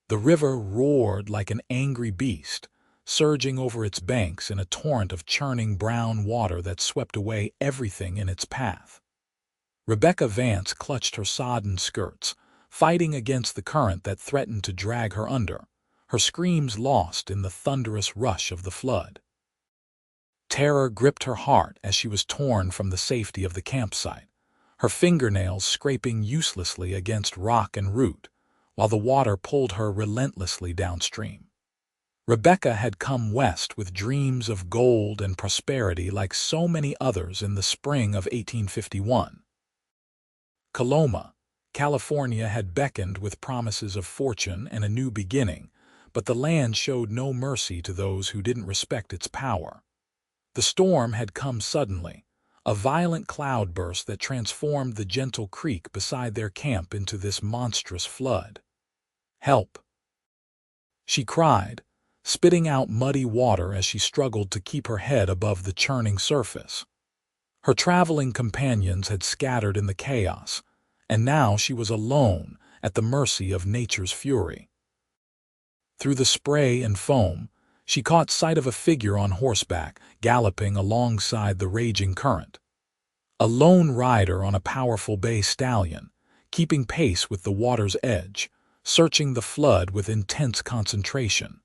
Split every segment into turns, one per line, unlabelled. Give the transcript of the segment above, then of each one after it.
The river roared like an angry beast, surging over its banks in a torrent of churning brown water that swept away everything in its path. Rebecca Vance clutched her sodden skirts, fighting against the current that threatened to drag her under, her screams lost in the thunderous rush of the flood. Terror gripped her heart as she was torn from the safety of the campsite, her fingernails scraping uselessly against rock and root, while the water pulled her relentlessly downstream. Rebecca had come west with dreams of gold and prosperity like so many others in the spring of 1851. Coloma, California had beckoned with promises of fortune and a new beginning, but the land showed no mercy to those who didn't respect its power. The storm had come suddenly, a violent cloudburst that transformed the gentle creek beside their camp into this monstrous flood. "Help!" she cried, spitting out muddy water as she struggled to keep her head above the churning surface. Her traveling companions had scattered in the chaos, and now she was alone at the mercy of nature's fury. Through the spray and foam, she caught sight of a figure on horseback galloping alongside the raging current. A lone rider on a powerful bay stallion, keeping pace with the water's edge, searching the flood with intense concentration.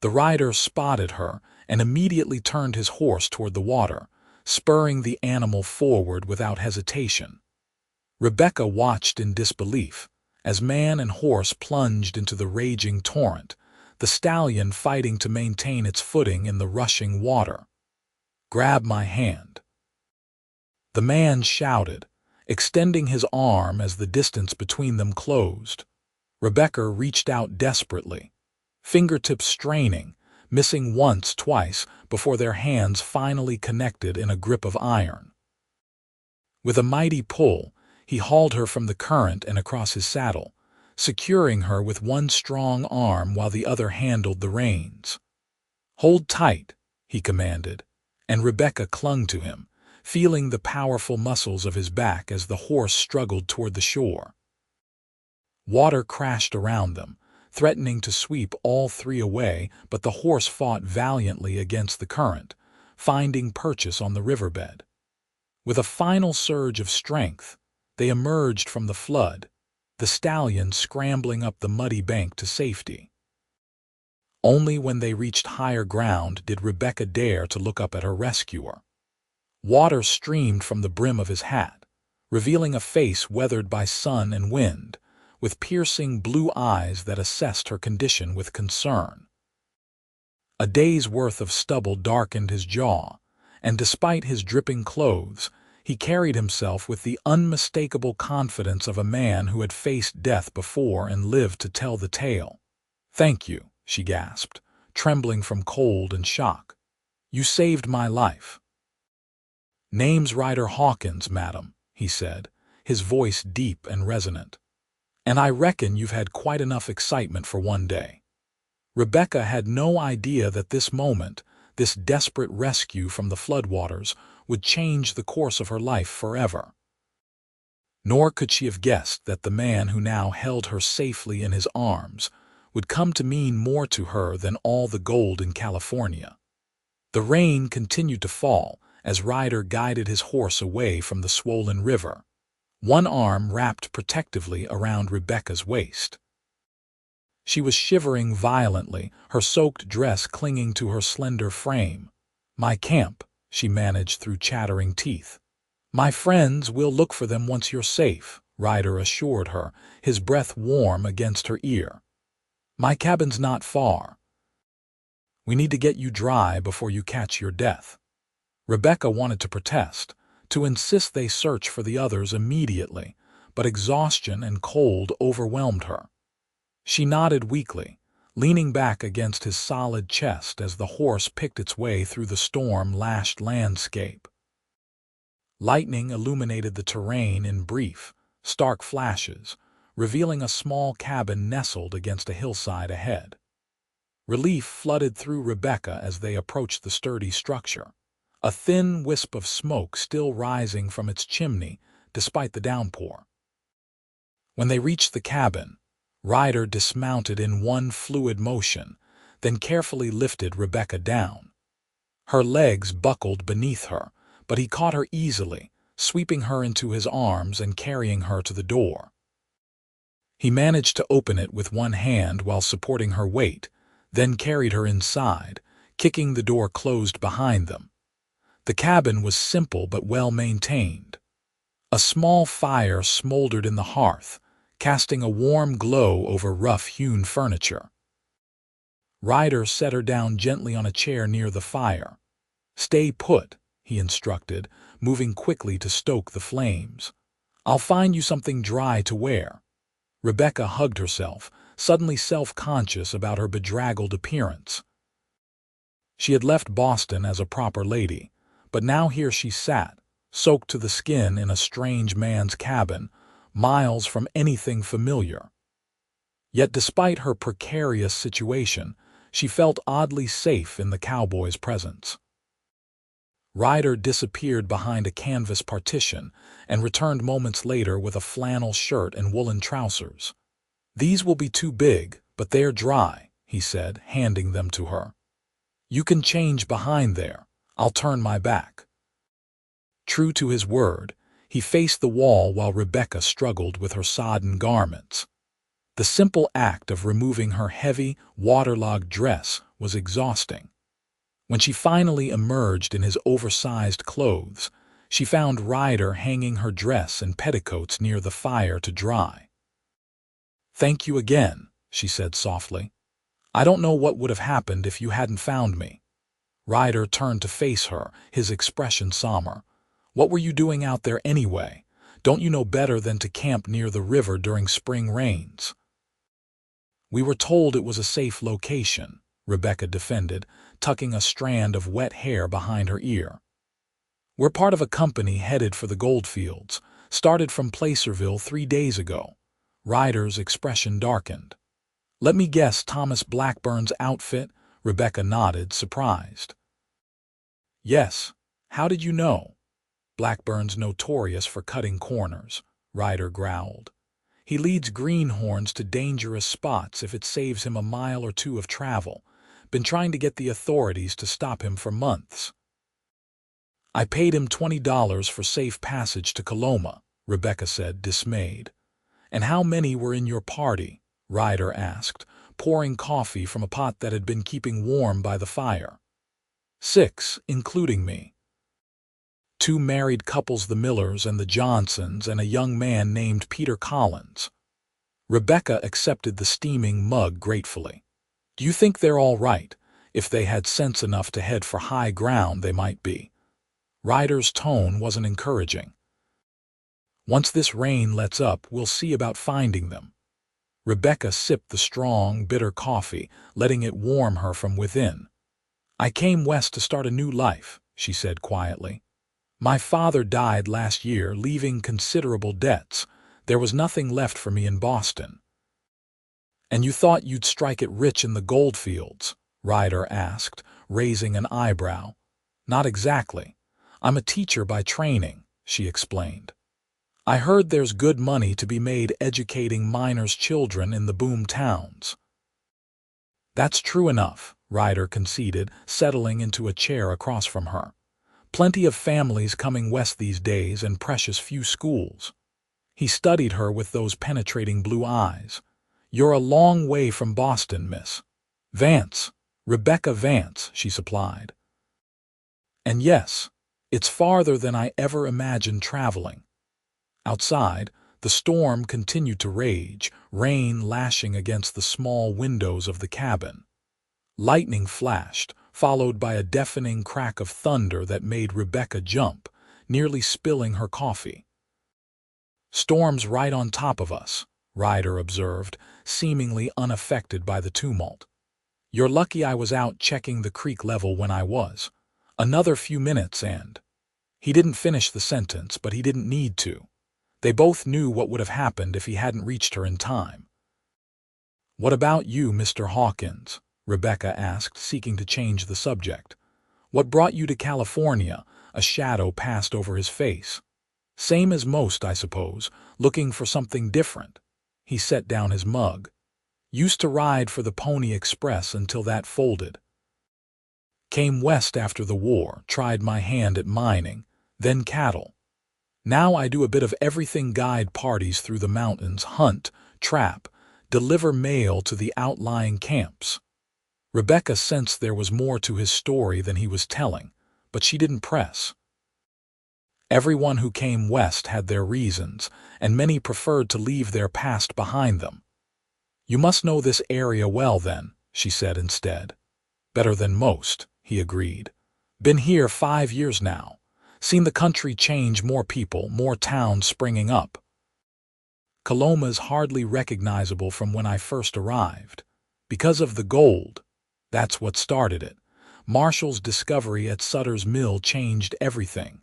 The rider spotted her and immediately turned his horse toward the water, spurring the animal forward without hesitation. Rebecca watched in disbelief as man and horse plunged into the raging torrent, the stallion fighting to maintain its footing in the rushing water. "Grab my hand," the man shouted, extending his arm as the distance between them closed. Rebecca reached out desperately, fingertips straining, missing once, twice, before their hands finally connected in a grip of iron. With a mighty pull, he hauled her from the current and across his saddle, securing her with one strong arm while the other handled the reins. "Hold tight," he commanded, and Rebecca clung to him, feeling the powerful muscles of his back as the horse struggled toward the shore. Water crashed around them, threatening to sweep all three away, but the horse fought valiantly against the current, finding purchase on the riverbed. With a final surge of strength, they emerged from the flood, the stallion scrambling up the muddy bank to safety. Only when they reached higher ground did Rebecca dare to look up at her rescuer. Water streamed from the brim of his hat, revealing a face weathered by sun and wind, with piercing blue eyes that assessed her condition with concern. A day's worth of stubble darkened his jaw, and despite his dripping clothes, he carried himself with the unmistakable confidence of a man who had faced death before and lived to tell the tale. "Thank you," she gasped, trembling from cold and shock. "You saved my life." "Name's Ryder Hawkins, madam," he said, his voice deep and resonant. "And I reckon you've had quite enough excitement for one day." Rebecca had no idea that this moment, this desperate rescue from the floodwaters, would change the course of her life forever. Nor could she have guessed that the man who now held her safely in his arms would come to mean more to her than all the gold in California. The rain continued to fall as Ryder guided his horse away from the swollen river, one arm wrapped protectively around Rebecca's waist. She was shivering violently, her soaked dress clinging to her slender frame. "My camp," she managed through chattering teeth. "My friends will look for them once you're safe," Ryder assured her, his breath warm against her ear. "My cabin's not far. We need to get you dry before you catch your death." Rebecca wanted to protest, to insist they search for the others immediately, but exhaustion and cold overwhelmed her. She nodded weakly, leaning back against his solid chest as the horse picked its way through the storm-lashed landscape. Lightning illuminated the terrain in brief, stark flashes, revealing a small cabin nestled against a hillside ahead. Relief flooded through Rebecca as they approached the sturdy structure, a thin wisp of smoke still rising from its chimney despite the downpour. When they reached the cabin, Ryder dismounted in one fluid motion, then carefully lifted Rebecca down. Her legs buckled beneath her, but he caught her easily, sweeping her into his arms and carrying her to the door. He managed to open it with one hand while supporting her weight, then carried her inside, kicking the door closed behind them. The cabin was simple but well maintained. A small fire smoldered in the hearth, casting a warm glow over rough-hewn furniture. Ryder set her down gently on a chair near the fire. "Stay put," he instructed, moving quickly to stoke the flames. "I'll find you something dry to wear." Rebecca hugged herself, suddenly self-conscious about her bedraggled appearance. She had left Boston as a proper lady, but now here she sat, soaked to the skin in a strange man's cabin, miles from anything familiar. Yet despite her precarious situation, she felt oddly safe in the cowboy's presence. Ryder disappeared behind a canvas partition and returned moments later with a flannel shirt and woolen trousers. "These will be too big, but they're dry," he said, handing them to her. "You can change behind there. I'll turn my back." True to his word, he faced the wall while Rebecca struggled with her sodden garments. The simple act of removing her heavy, waterlogged dress was exhausting. When she finally emerged in his oversized clothes, she found Ryder hanging her dress and petticoats near the fire to dry. "Thank you again," she said softly. "I don't know what would have happened if you hadn't found me." Ryder turned to face her, his expression somber. "What were you doing out there anyway? Don't you know better than to camp near the river during spring rains?" "We were told it was a safe location," Rebecca defended, tucking a strand of wet hair behind her ear. "We're part of a company headed for the goldfields, started from Placerville 3 days ago." Ryder's expression darkened. "Let me guess, Thomas Blackburn's outfit?" Rebecca nodded, surprised. "Yes. How did you know?" "Blackburn's notorious for cutting corners," Ryder growled. "He leads greenhorns to dangerous spots if it saves him a mile or two of travel. Been trying to get the authorities to stop him for months." "I paid him $20 for safe passage to Coloma," Rebecca said, dismayed. "And how many were in your party?" Ryder asked, pouring coffee from a pot that had been keeping warm by the fire. "6, including me. 2 married couples, the Millers and the Johnsons, and a young man named Peter Collins." Rebecca accepted the steaming mug gratefully. "Do you think they're all right? If they had sense enough to head for high ground, they might be." Ryder's tone wasn't encouraging. "Once this rain lets up, we'll see about finding them." Rebecca sipped the strong, bitter coffee, letting it warm her from within. "I came west to start a new life," she said quietly. "My father died last year, leaving considerable debts. There was nothing left for me in Boston." "And you thought you'd strike it rich in the goldfields?" Ryder asked, raising an eyebrow. "Not exactly. I'm a teacher by training," she explained. "I heard there's good money to be made educating miners' children in the boom towns." "That's true enough," Ryder conceded, settling into a chair across from her. "Plenty of families coming west these days and precious few schools." He studied her with those penetrating blue eyes. "You're a long way from Boston, Miss." "Vance. Rebecca Vance," she supplied. "And yes, it's farther than I ever imagined traveling." Outside, the storm continued to rage, rain lashing against the small windows of the cabin. Lightning flashed, followed by a deafening crack of thunder that made Rebecca jump, nearly spilling her coffee. "Storm's right on top of us," Ryder observed, seemingly unaffected by the tumult. "You're lucky I was out checking the creek level when I was. Another few minutes and—" He didn't finish the sentence, but he didn't need to. They both knew what would have happened if he hadn't reached her in time. "What about you, Mr. Hawkins?" Rebecca asked, seeking to change the subject. "What brought you to California?" A shadow passed over his face. "Same as most, I suppose, looking for something different." He set down his mug. Used to ride for the Pony Express until that folded. Came west after the war, tried my hand at mining, then cattle. Now I do a bit of everything, guide parties through the mountains, hunt, trap, deliver mail to the outlying camps. Rebecca sensed there was more to his story than he was telling, but she didn't press. Everyone who came west had their reasons, and many preferred to leave their past behind them. You must know this area well then, she said instead. Better than most, he agreed. Been here 5 years now. Seen the country change, more people, more towns springing up. Coloma's hardly recognizable from when I first arrived. Because of the gold. That's what started it. Marshall's discovery at Sutter's Mill changed everything.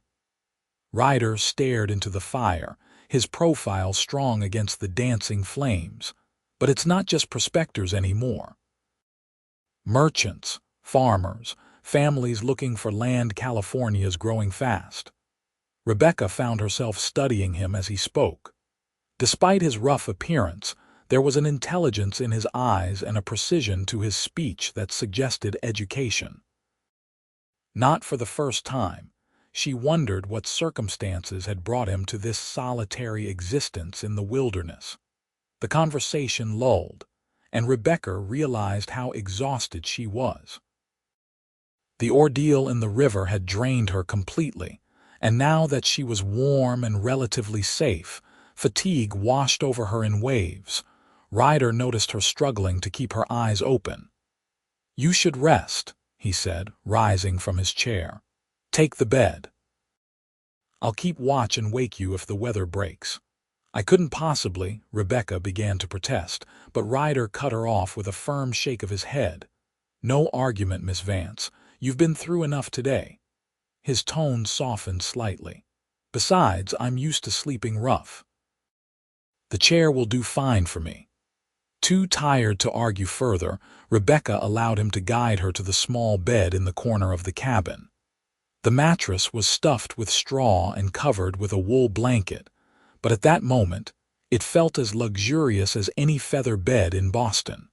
Ryder stared into the fire, his profile strong against the dancing flames. But it's not just prospectors anymore. Merchants, farmers, families looking for land. California's growing fast. Rebecca found herself studying him as he spoke. Despite his rough appearance, there was an intelligence in his eyes and a precision to his speech that suggested education. Not for the first time, she wondered what circumstances had brought him to this solitary existence in the wilderness. The conversation lulled, and Rebecca realized how exhausted she was. The ordeal in the river had drained her completely, and now that she was warm and relatively safe, fatigue washed over her in waves. Ryder noticed her struggling to keep her eyes open. "You should rest," he said, rising from his chair. "Take the bed. I'll keep watch and wake you if the weather breaks." "I couldn't possibly," Rebecca began to protest, but Ryder cut her off with a firm shake of his head. "No argument, Miss Vance. You've been through enough today." His tone softened slightly. "Besides, I'm used to sleeping rough. The chair will do fine for me." Too tired to argue further, Rebecca allowed him to guide her to the small bed in the corner of the cabin. The mattress was stuffed with straw and covered with a wool blanket, but at that moment, it felt as luxurious as any feather bed in Boston.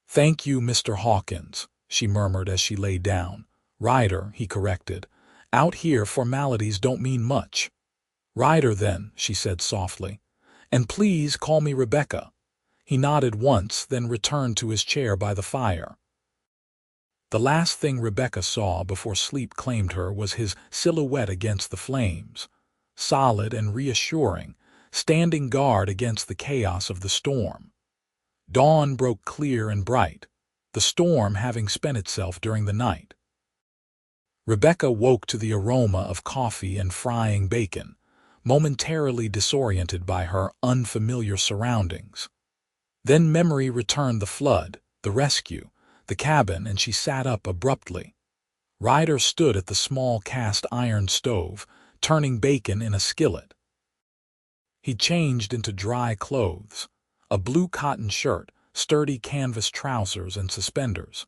"Thank you, Mr. Hawkins," she murmured as she lay down. "Ryder," he corrected. "Out here formalities don't mean much." "Ryder then," she said softly. "And please call me Rebecca." He nodded once, then returned to his chair by the fire. The last thing Rebecca saw before sleep claimed her was his silhouette against the flames, solid and reassuring, standing guard against the chaos of the storm. Dawn broke clear and bright, the storm having spent itself during the night. Rebecca woke to the aroma of coffee and frying bacon, momentarily disoriented by her unfamiliar surroundings. Then memory returned, the flood, the rescue, the cabin, and she sat up abruptly. Ryder stood at the small cast-iron stove, turning bacon in a skillet. He changed into dry clothes, a blue cotton shirt, sturdy canvas trousers, and suspenders.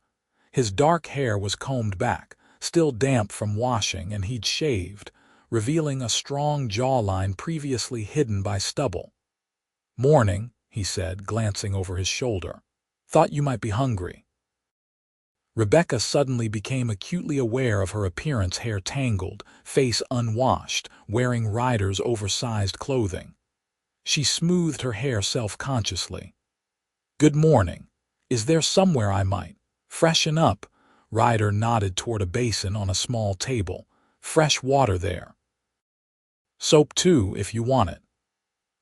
His dark hair was combed back, still damp from washing, and he'd shaved, revealing a strong jawline previously hidden by stubble. "Morning," he said, glancing over his shoulder. "Thought you might be hungry." Rebecca suddenly became acutely aware of her appearance, hair tangled, face unwashed, wearing Ryder's oversized clothing. She smoothed her hair self-consciously. "Good morning. Is there somewhere I might freshen up?" Ryder nodded toward a basin on a small table. "Fresh water there. Soap too, if you want it."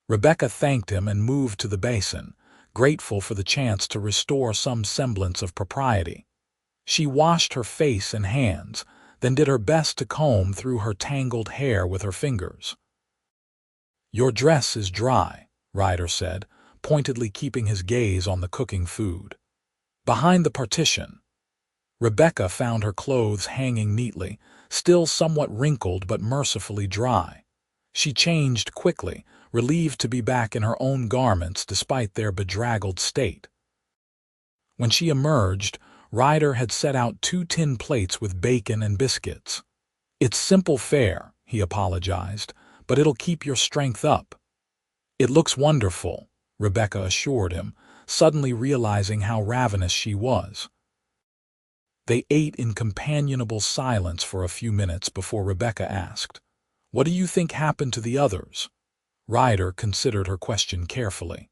Rebecca thanked him and moved to the basin, grateful for the chance to restore some semblance of propriety. She washed her face and hands, then did her best to comb through her tangled hair with her fingers. "Your dress is dry," Ryder said, pointedly keeping his gaze on the cooking food. Behind the partition. Rebecca found her clothes hanging neatly, still somewhat wrinkled but mercifully dry. She changed quickly, relieved to be back in her own garments despite their bedraggled state. When she emerged, Ryder had set out 2 tin plates with bacon and biscuits. "It's simple fare," he apologized, "but it'll keep your strength up." "It looks wonderful," Rebecca assured him, suddenly realizing how ravenous she was. They ate in companionable silence for a few minutes before Rebecca asked, "What do you think happened to the others?" Ryder considered her question carefully.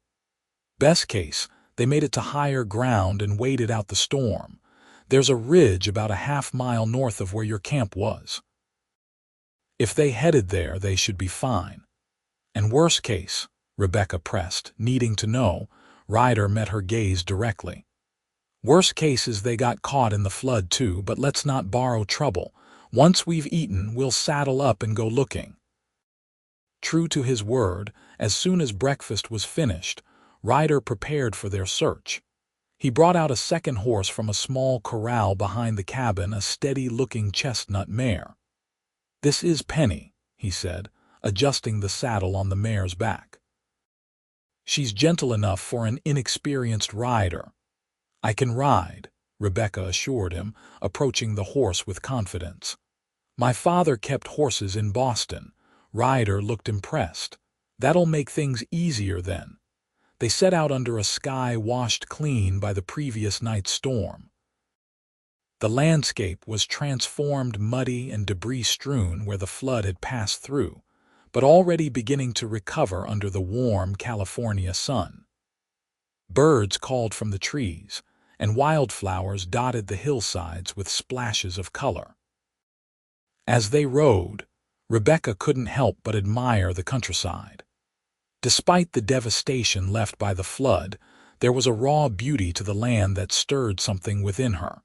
"Best case, they made it to higher ground and waited out the storm. There's a ridge about a half-mile north of where your camp was. If they headed there, they should be fine. And worst case," Rebecca pressed, needing to know. Ryder met her gaze directly. "Worst case is they got caught in the flood too, but let's not borrow trouble. Once we've eaten, we'll saddle up and go looking." True to his word, as soon as breakfast was finished, Ryder prepared for their search. He brought out a second horse from a small corral behind the cabin, a steady-looking chestnut mare. "This is Penny," he said, adjusting the saddle on the mare's back. "She's gentle enough for an inexperienced rider." "I can ride," Rebecca assured him, approaching the horse with confidence. "My father kept horses in Boston." Ryder looked impressed. "That'll make things easier then." They set out under a sky washed clean by the previous night's storm. The landscape was transformed, muddy and debris-strewn where the flood had passed through, but already beginning to recover under the warm California sun. Birds called from the trees, and wildflowers dotted the hillsides with splashes of color. As they rode, Rebecca couldn't help but admire the countryside. Despite the devastation left by the flood, there was a raw beauty to the land that stirred something within her.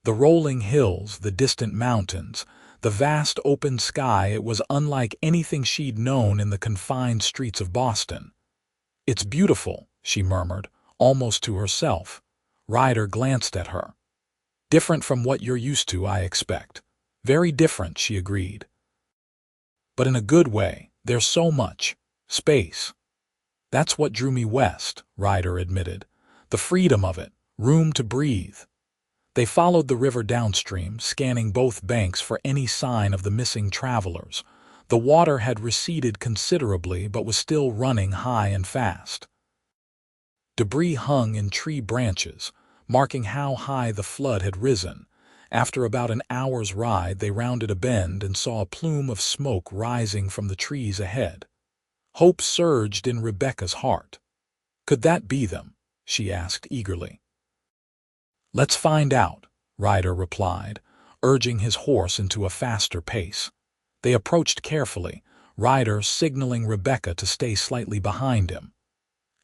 The rolling hills, the distant mountains, the vast open sky, it was unlike anything she'd known in the confined streets of Boston. "It's beautiful," she murmured, almost to herself. Ryder glanced at her. "Different from what you're used to, I expect." "Very different," she agreed. "But in a good way. There's so much space." "That's what drew me west," Ryder admitted. "The freedom of it, room to breathe." They followed the river downstream, scanning both banks for any sign of the missing travelers. The water had receded considerably but was still running high and fast. Debris hung in tree branches, marking how high the flood had risen. After about an hour's ride, they rounded a bend and saw a plume of smoke rising from the trees ahead. Hope surged in Rebecca's heart. "Could that be them?" she asked eagerly. "Let's find out," Ryder replied, urging his horse into a faster pace. They approached carefully, Ryder signaling Rebecca to stay slightly behind him.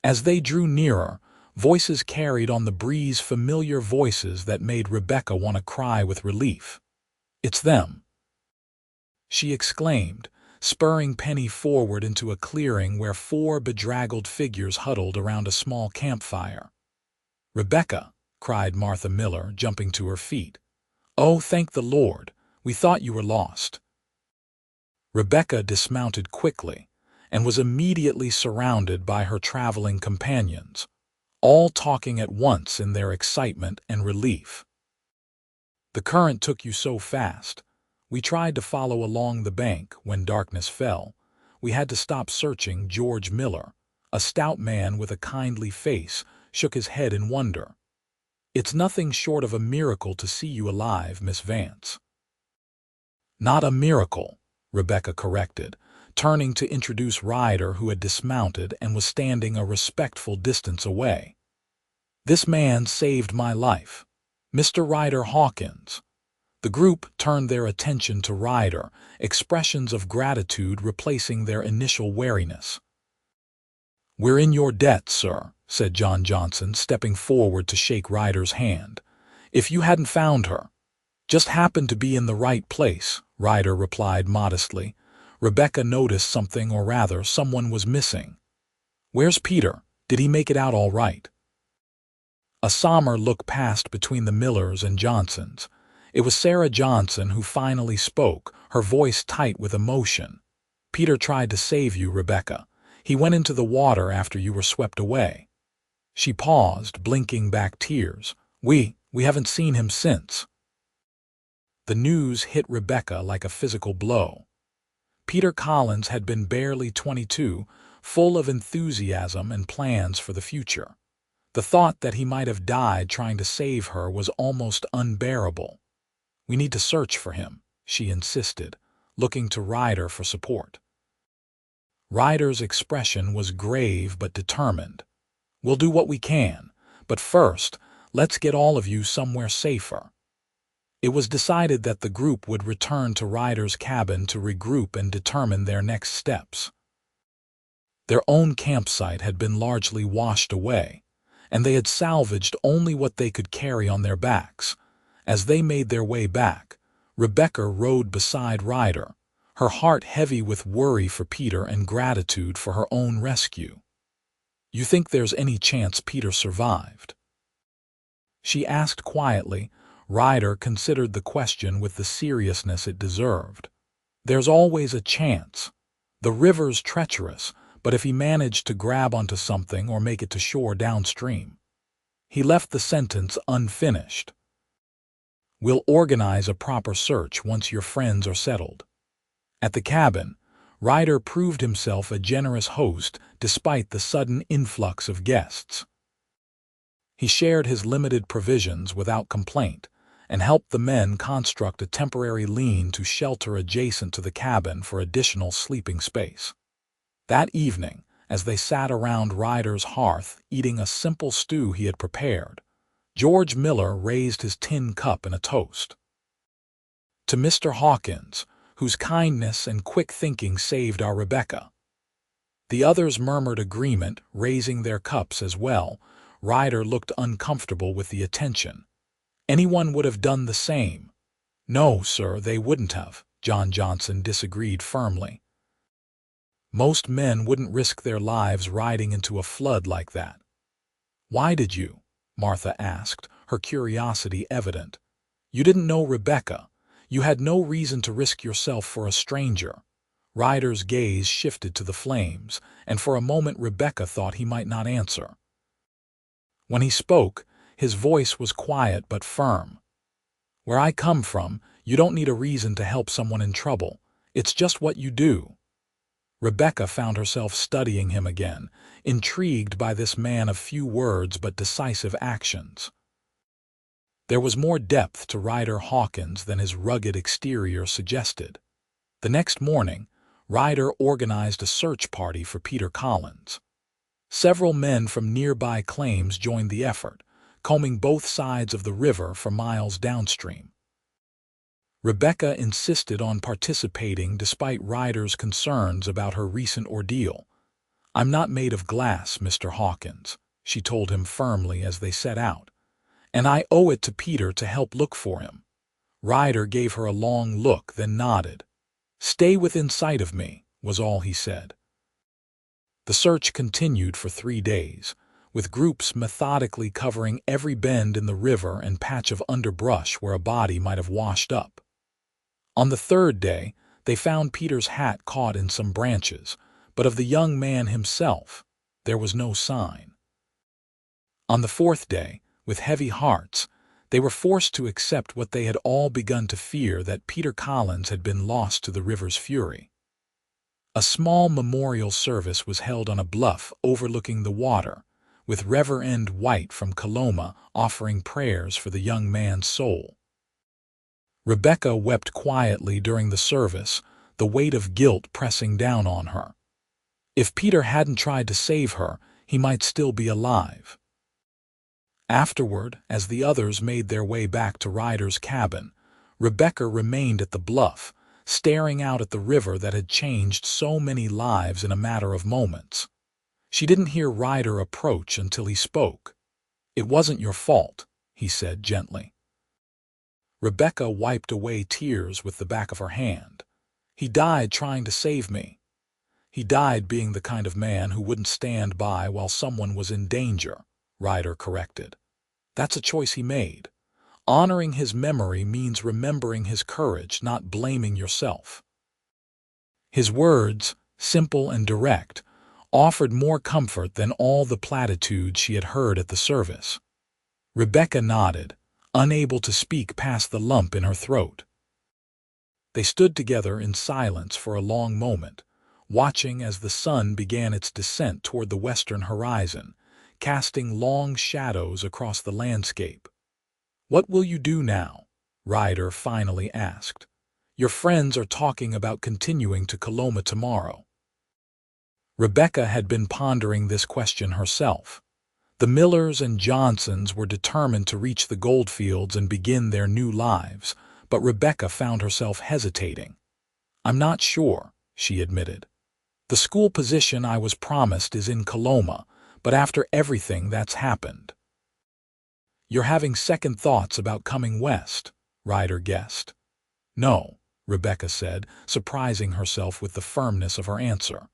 As they drew nearer, voices carried on the breeze, familiar voices that made Rebecca want to cry with relief. "It's them!" she exclaimed, spurring Penny forward into a clearing where 4 bedraggled figures huddled around a small campfire. "Rebecca!" cried Martha Miller, jumping to her feet. "Oh, thank the Lord! We thought you were lost." Rebecca dismounted quickly and was immediately surrounded by her traveling companions, all talking at once in their excitement and relief. "The current took you so fast. We tried to follow along the bank when darkness fell. We had to stop searching." George Miller, a stout man with a kindly face, shook his head in wonder. "It's nothing short of a miracle to see you alive, Miss Vance." "Not a miracle," Rebecca corrected, turning to introduce Ryder, who had dismounted and was standing a respectful distance away. "This man saved my life. Mr. Ryder Hawkins." The group turned their attention to Ryder, expressions of gratitude replacing their initial wariness. "We're in your debt, sir," said John Johnson, stepping forward to shake Ryder's hand. "If you hadn't found her—" "Just happened to be in the right place," Ryder replied modestly. Rebecca noticed something, or rather, someone was missing. "Where's Peter? Did he make it out all right?" A somber look passed between the Millers and Johnsons. It was Sarah Johnson who finally spoke, her voice tight with emotion. "Peter tried to save you, Rebecca. He went into the water after you were swept away." She paused, blinking back tears. We haven't seen him since." The news hit Rebecca like a physical blow. Peter Collins had been barely 22, full of enthusiasm and plans for the future. The thought that he might have died trying to save her was almost unbearable. "We need to search for him," she insisted, looking to Ryder for support. Ryder's expression was grave but determined. "We'll do what we can, but first, let's get all of you somewhere safer." It was decided that the group would return to Ryder's cabin to regroup and determine their next steps. Their own campsite had been largely washed away, and they had salvaged only what they could carry on their backs. As they made their way back, Rebecca rode beside Ryder, her heart heavy with worry for Peter and gratitude for her own rescue. "You think there's any chance Peter survived?" she asked quietly. Ryder considered the question with the seriousness it deserved. "There's always a chance. The river's treacherous, but if he managed to grab onto something or make it to shore downstream." He left the sentence unfinished. "We'll organize a proper search once your friends are settled." At the cabin, Ryder proved himself a generous host despite the sudden influx of guests. He shared his limited provisions without complaint and helped the men construct a temporary lean-to shelter adjacent to the cabin for additional sleeping space. That evening, as they sat around Ryder's hearth eating a simple stew he had prepared, George Miller raised his tin cup in a toast. "To Mr. Hawkins, whose kindness and quick thinking saved our Rebecca." The others murmured agreement, raising their cups as well. Ryder looked uncomfortable with the attention. "Anyone would have done the same." "No, sir, they wouldn't have," John Johnson disagreed firmly. "Most men wouldn't risk their lives riding into a flood like that." "Why did you?" Martha asked, her curiosity evident. "You didn't know Rebecca. You had no reason to risk yourself for a stranger." Ryder's gaze shifted to the flames, and for a moment Rebecca thought he might not answer. When he spoke, his voice was quiet but firm. "Where I come from, you don't need a reason to help someone in trouble. It's just what you do." Rebecca found herself studying him again, intrigued by this man of few words but decisive actions. There was more depth to Ryder Hawkins than his rugged exterior suggested. The next morning, Ryder organized a search party for Peter Collins. Several men from nearby claims joined the effort, combing both sides of the river for miles downstream. Rebecca insisted on participating despite Ryder's concerns about her recent ordeal. "I'm not made of glass, Mr. Hawkins," she told him firmly as they set out, "and I owe it to Peter to help look for him." Ryder gave her a long look, then nodded. "Stay within sight of me," was all he said. The search continued for 3 days, with groups methodically covering every bend in the river and patch of underbrush where a body might have washed up. On the 3rd day, they found Peter's hat caught in some branches, but of the young man himself, there was no sign. On the 4th day, with heavy hearts, they were forced to accept what they had all begun to fear, that Peter Collins had been lost to the river's fury. A small memorial service was held on a bluff overlooking the water, with Reverend White from Coloma offering prayers for the young man's soul. Rebecca wept quietly during the service, the weight of guilt pressing down on her. If Peter hadn't tried to save her, he might still be alive. Afterward, as the others made their way back to Ryder's cabin, Rebecca remained at the bluff, staring out at the river that had changed so many lives in a matter of moments. She didn't hear Ryder approach until he spoke. "It wasn't your fault," he said gently. Rebecca wiped away tears with the back of her hand. "He died trying to save me." "He died being the kind of man who wouldn't stand by while someone was in danger," Ryder corrected. "That's a choice he made. Honoring his memory means remembering his courage, not blaming yourself." His words, simple and direct, offered more comfort than all the platitudes she had heard at the service. Rebecca nodded, unable to speak past the lump in her throat. They stood together in silence for a long moment, watching as the sun began its descent toward the western horizon, casting long shadows across the landscape. "What will you do now?" Ryder finally asked. "Your friends are talking about continuing to Coloma tomorrow." Rebecca had been pondering this question herself. The Millers and Johnsons were determined to reach the goldfields and begin their new lives, but Rebecca found herself hesitating. "I'm not sure," she admitted. "The school position I was promised is in Coloma, but after everything that's happened." "You're having second thoughts about coming west," Ryder guessed. "No," Rebecca said, surprising herself with the firmness of her answer.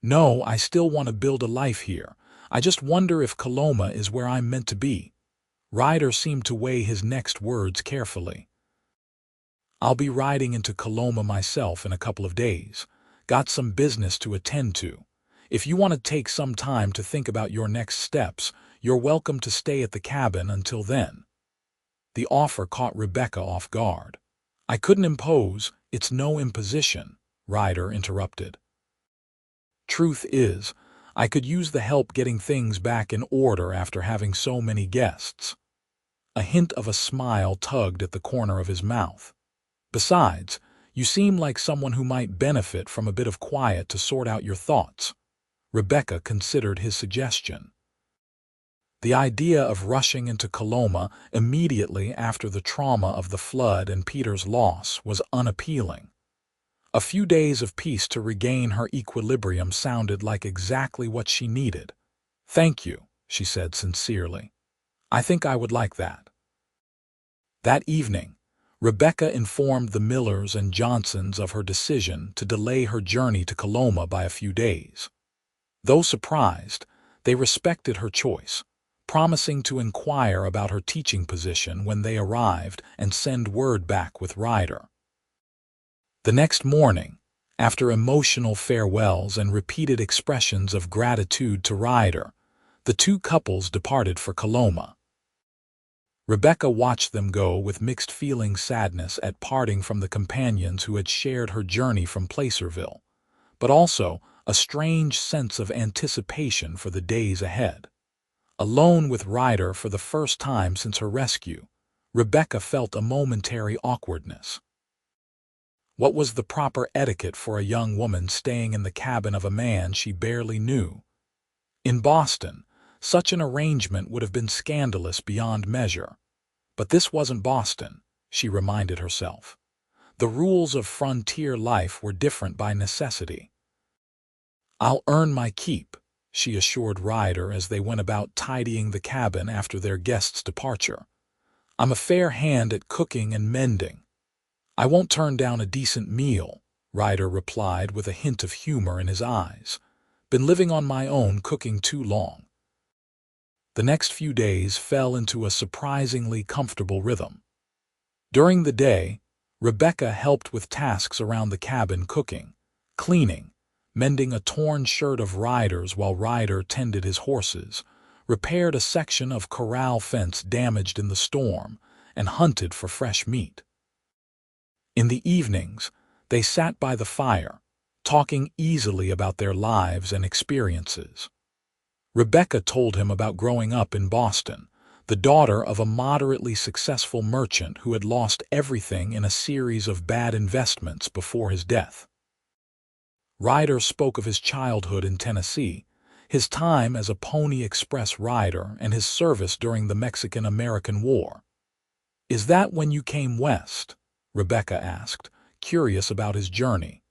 "No, I still want to build a life here. I just wonder if Coloma is where I'm meant to be." Ryder seemed to weigh his next words carefully. "I'll be riding into Coloma myself in a couple of days. Got some business to attend to. If you want to take some time to think about your next steps, you're welcome to stay at the cabin until then." The offer caught Rebecca off guard. "I couldn't impose, it's no imposition," Ryder interrupted. "Truth is, I could use the help getting things back in order after having so many guests." A hint of a smile tugged at the corner of his mouth. "Besides, you seem like someone who might benefit from a bit of quiet to sort out your thoughts." Rebecca considered his suggestion. The idea of rushing into Coloma immediately after the trauma of the flood and Peter's loss was unappealing. A few days of peace to regain her equilibrium sounded like exactly what she needed. "Thank you," she said sincerely. "I think I would like that." That evening, Rebecca informed the Millers and Johnsons of her decision to delay her journey to Coloma by a few days. Though surprised, they respected her choice, promising to inquire about her teaching position when they arrived and send word back with Ryder. The next morning, after emotional farewells and repeated expressions of gratitude to Ryder, the two couples departed for Coloma. Rebecca watched them go with mixed feeling sadness at parting from the companions who had shared her journey from Placerville, but also a strange sense of anticipation for the days ahead. Alone with Ryder for the first time since her rescue, Rebecca felt a momentary awkwardness. What was the proper etiquette for a young woman staying in the cabin of a man she barely knew? In Boston, such an arrangement would have been scandalous beyond measure. But this wasn't Boston, she reminded herself. The rules of frontier life were different by necessity. "I'll earn my keep," she assured Ryder as they went about tidying the cabin after their guest's departure. "I'm a fair hand at cooking and mending." "I won't turn down a decent meal," Ryder replied with a hint of humor in his eyes. "Been living on my own, cooking too long." The next few days fell into a surprisingly comfortable rhythm. During the day, Rebecca helped with tasks around the cabin, cooking, cleaning, mending a torn shirt of Ryder's while Ryder tended his horses, repaired a section of corral fence damaged in the storm, and hunted for fresh meat. In the evenings, they sat by the fire, talking easily about their lives and experiences. Rebecca told him about growing up in Boston, the daughter of a moderately successful merchant who had lost everything in a series of bad investments before his death. Ryder spoke of his childhood in Tennessee, his time as a Pony Express rider, and his service during the Mexican-American War. "Is that when you came west?" Rebecca asked, curious about his journey.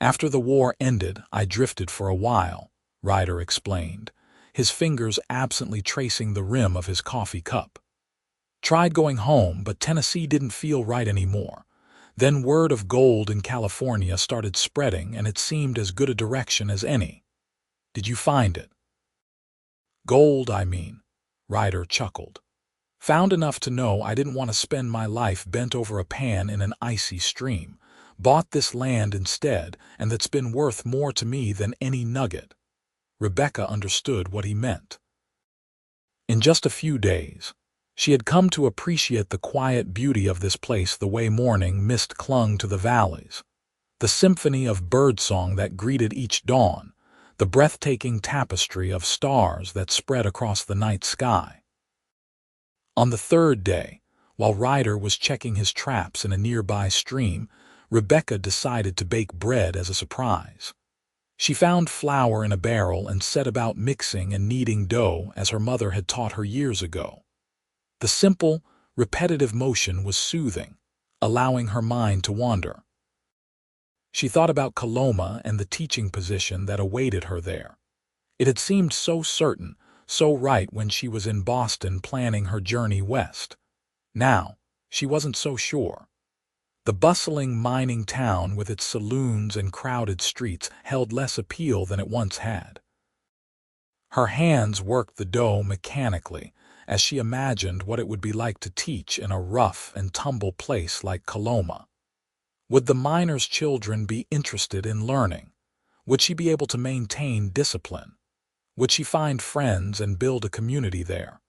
"After the war ended, I drifted for a while," Ryder explained, his fingers absently tracing the rim of his coffee cup. "Tried going home, but Tennessee didn't feel right anymore. Then word of gold in California started spreading, and it seemed as good a direction as any. Did you find it?" "Gold, I mean," Ryder chuckled. "Found enough to know I didn't want to spend my life bent over a pan in an icy stream. Bought this land instead, and that's been worth more to me than any nugget." Rebecca understood what he meant. In just a few days, she had come to appreciate the quiet beauty of this place the way morning mist clung to the valleys. The symphony of birdsong that greeted each dawn, the breathtaking tapestry of stars that spread across the night sky. On the third day, while Ryder was checking his traps in a nearby stream, Rebecca decided to bake bread as a surprise. She found flour in a barrel and set about mixing and kneading dough as her mother had taught her years ago. The simple, repetitive motion was soothing, allowing her mind to wander. She thought about Coloma and the teaching position that awaited her there. It had seemed so certain, so right when she was in Boston planning her journey west. Now, she wasn't so sure. The bustling mining town with its saloons and crowded streets held less appeal than it once had. Her hands worked the dough mechanically as she imagined what it would be like to teach in a rough and tumble place like Coloma. Would the miners' children be interested in learning? Would she be able to maintain discipline? Would she find friends and build a community there?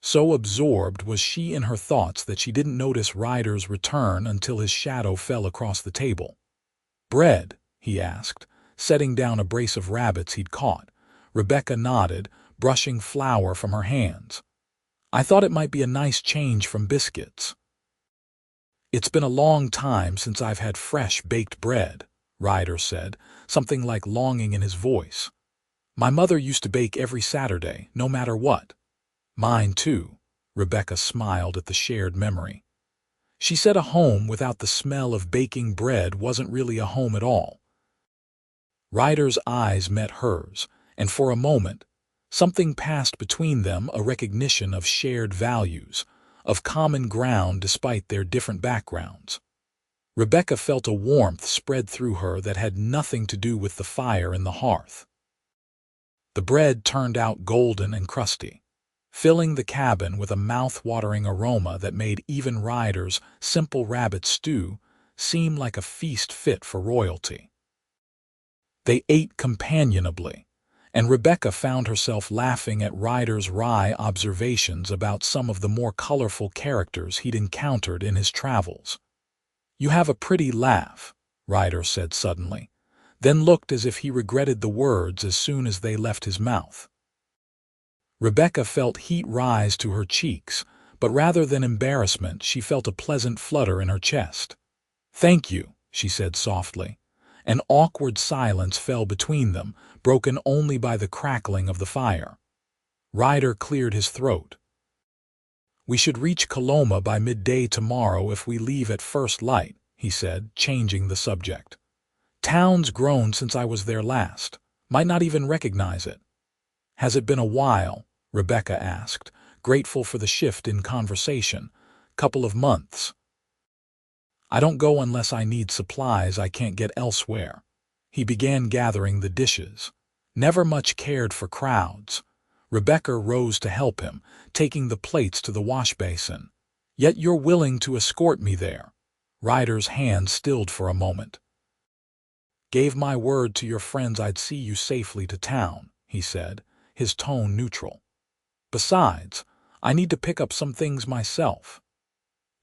So absorbed was she in her thoughts that she didn't notice Ryder's return until his shadow fell across the table. "Bread?" he asked, setting down a brace of rabbits he'd caught. Rebecca nodded, brushing flour from her hands. "I thought it might be a nice change from biscuits." "It's been a long time since I've had fresh baked bread," Ryder said, something like longing in his voice. "My mother used to bake every Saturday, no matter what." "Mine too," Rebecca smiled at the shared memory. She said a home without the smell of baking bread wasn't really a home at all. Ryder's eyes met hers, and for a moment, something passed between them, a recognition of shared values, of common ground despite their different backgrounds. Rebecca felt a warmth spread through her that had nothing to do with the fire in the hearth. The bread turned out golden and crusty, filling the cabin with a mouth-watering aroma that made even Ryder's simple rabbit stew seem like a feast fit for royalty. They ate companionably, and Rebecca found herself laughing at Ryder's wry observations about some of the more colorful characters he'd encountered in his travels. "You have a pretty laugh," Ryder said suddenly, then looked as if he regretted the words as soon as they left his mouth. Rebecca felt heat rise to her cheeks, but rather than embarrassment, she felt a pleasant flutter in her chest. "Thank you," she said softly. An awkward silence fell between them, broken only by the crackling of the fire. Ryder cleared his throat. "We should reach Coloma by midday tomorrow if we leave at first light," he said, changing the subject. "Town's grown since I was there last. Might not even recognize it." "Has it been a while?" Rebecca asked, grateful for the shift in conversation. "Couple of months." "I don't go unless I need supplies I can't get elsewhere." He began gathering the dishes. Never much cared for crowds. Rebecca rose to help him, taking the plates to the wash basin. "Yet you're willing to escort me there." Ryder's hand stilled for a moment. "Gave my word to your friends I'd see you safely to town," he said, his tone neutral. "Besides, I need to pick up some things myself."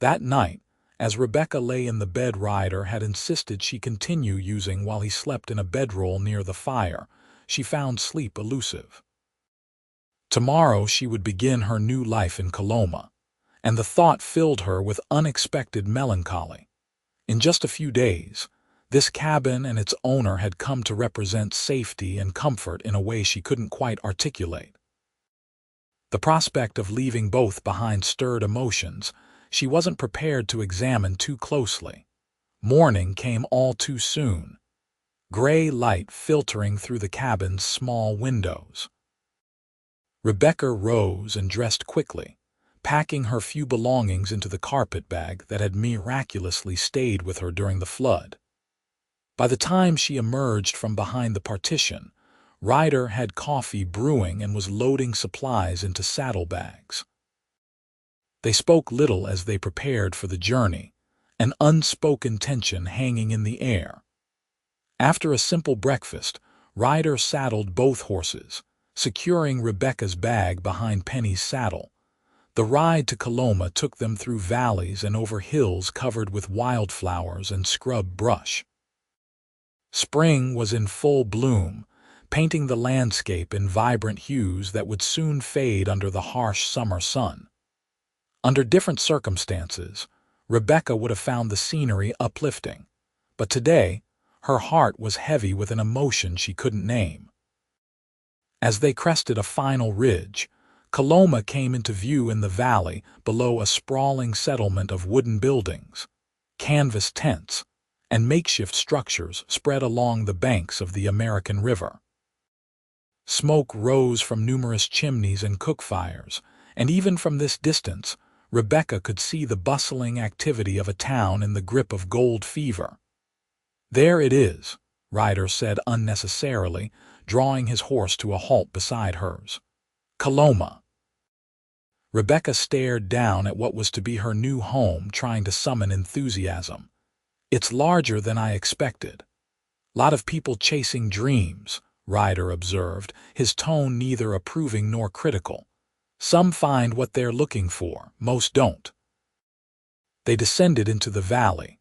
That night, as Rebecca lay in the bed Ryder had insisted she continue using while he slept in a bedroll near the fire, she found sleep elusive. Tomorrow she would begin her new life in Coloma, and the thought filled her with unexpected melancholy. In just a few days, this cabin and its owner had come to represent safety and comfort in a way she couldn't quite articulate. The prospect of leaving both behind stirred emotions she wasn't prepared to examine too closely. Morning came all too soon, gray light filtering through the cabin's small windows. Rebecca rose and dressed quickly, packing her few belongings into the carpet bag that had miraculously stayed with her during the flood. By the time she emerged from behind the partition, Ryder had coffee brewing and was loading supplies into saddlebags. They spoke little as they prepared for the journey, an unspoken tension hanging in the air. After a simple breakfast, Ryder saddled both horses, securing Rebecca's bag behind Penny's saddle. The ride to Coloma took them through valleys and over hills covered with wildflowers and scrub brush. Spring was in full bloom, painting the landscape in vibrant hues that would soon fade under the harsh summer sun. Under different circumstances, Rebecca would have found the scenery uplifting, but today her heart was heavy with an emotion she couldn't name. As they crested a final ridge, Coloma came into view in the valley below a sprawling settlement of wooden buildings, canvas tents, and makeshift structures spread along the banks of the American River. Smoke rose from numerous chimneys and cook fires, and even from this distance, Rebecca could see the bustling activity of a town in the grip of gold fever. "There it is," Ryder said unnecessarily, drawing his horse to a halt beside hers. "Coloma." Rebecca stared down at what was to be her new home, trying to summon enthusiasm. "It's larger than I expected. Lot of people chasing dreams," Ryder observed, his tone neither approving nor critical. "Some find what they're looking for, most don't." They descended into the valley,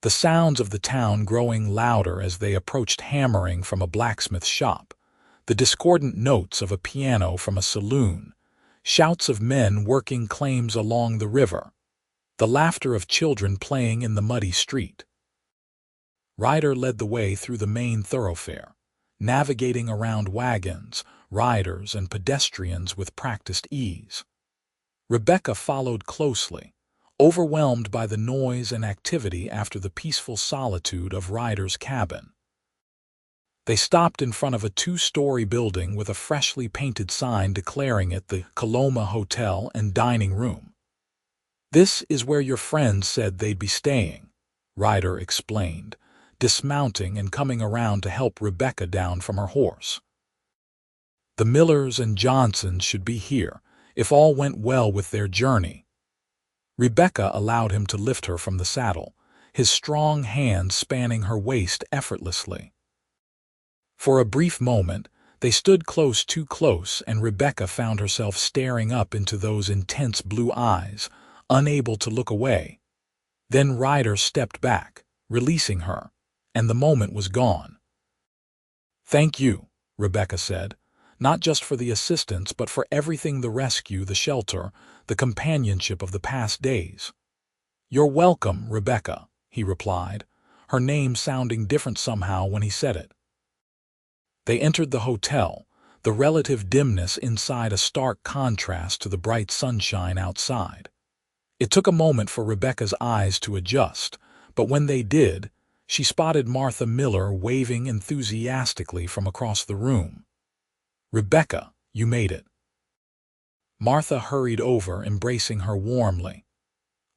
the sounds of the town growing louder as they approached hammering from a blacksmith shop, the discordant notes of a piano from a saloon, shouts of men working claims along the river, the laughter of children playing in the muddy street. Ryder led the way through the main thoroughfare, navigating around wagons, riders, and pedestrians with practiced ease. Rebecca followed closely, overwhelmed by the noise and activity after the peaceful solitude of Ryder's cabin. They stopped in front of a two-story building with a freshly painted sign declaring it the Coloma Hotel and Dining Room. "This is where your friends said they'd be staying," Ryder explained, dismounting and coming around to help Rebecca down from her horse. "The Millers and Johnsons should be here, if all went well with their journey." Rebecca allowed him to lift her from the saddle, his strong hands spanning her waist effortlessly. For a brief moment, they stood close, too close, and Rebecca found herself staring up into those intense blue eyes, unable to look away. Then Ryder stepped back, releasing her, and the moment was gone. "Thank you," Rebecca said, "not just for the assistance but for everything, the rescue, the shelter, the companionship of the past days." "You're welcome, Rebecca," he replied, her name sounding different somehow when he said it. They entered the hotel, the relative dimness inside a stark contrast to the bright sunshine outside. It took a moment for Rebecca's eyes to adjust, but when they did, she spotted Martha Miller waving enthusiastically from across the room. "Rebecca, you made it." Martha hurried over, embracing her warmly.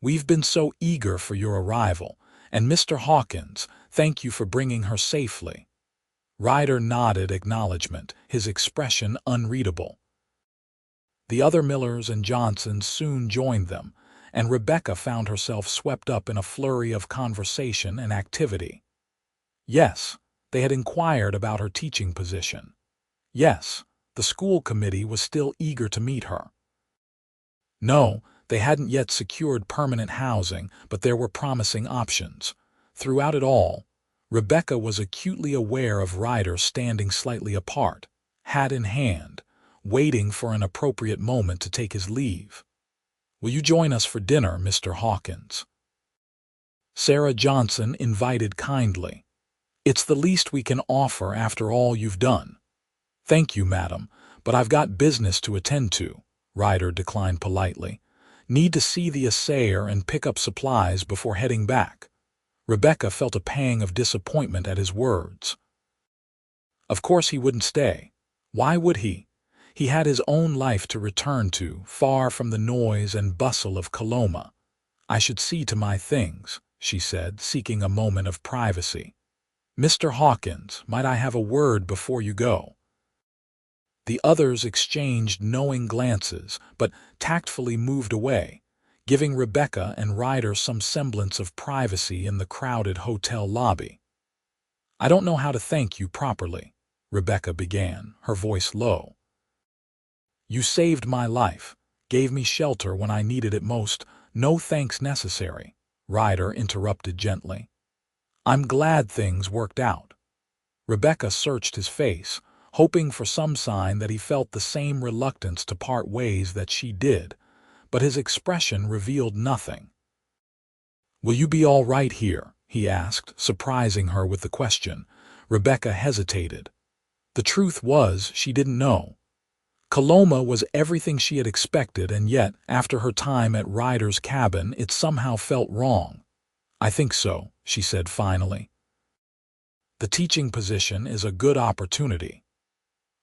"We've been so eager for your arrival, and Mr. Hawkins, thank you for bringing her safely." Ryder nodded acknowledgement, his expression unreadable. The other Millers and Johnsons soon joined them, and Rebecca found herself swept up in a flurry of conversation and activity. Yes, they had inquired about her teaching position. Yes, the school committee was still eager to meet her. No, they hadn't yet secured permanent housing, but there were promising options. Throughout it all, Rebecca was acutely aware of Ryder standing slightly apart, hat in hand, waiting for an appropriate moment to take his leave. "Will you join us for dinner, Mr. Hawkins?" Sarah Johnson invited kindly. "It's the least we can offer after all you've done." "Thank you, madam, but I've got business to attend to," Ryder declined politely. "Need to see the assayer and pick up supplies before heading back." Rebecca felt a pang of disappointment at his words. Of course he wouldn't stay. Why would he? He had his own life to return to, far from the noise and bustle of Coloma. "I should see to my things," she said, seeking a moment of privacy. "Mr. Hawkins, might I have a word before you go?" The others exchanged knowing glances, but tactfully moved away, giving Rebecca and Ryder some semblance of privacy in the crowded hotel lobby. "I don't know how to thank you properly," Rebecca began, her voice low. "You saved my life, gave me shelter when I needed it most. No thanks necessary, Ryder interrupted gently. I'm glad things worked out. Rebecca searched his face, hoping for some sign that he felt the same reluctance to part ways that she did, but his expression revealed nothing. Will you be all right here? He asked, surprising her with the question. Rebecca hesitated. The truth was, she didn't know. Coloma was everything she had expected, and yet, after her time at Ryder's cabin, it somehow felt wrong. I think so, she said finally. The teaching position is a good opportunity.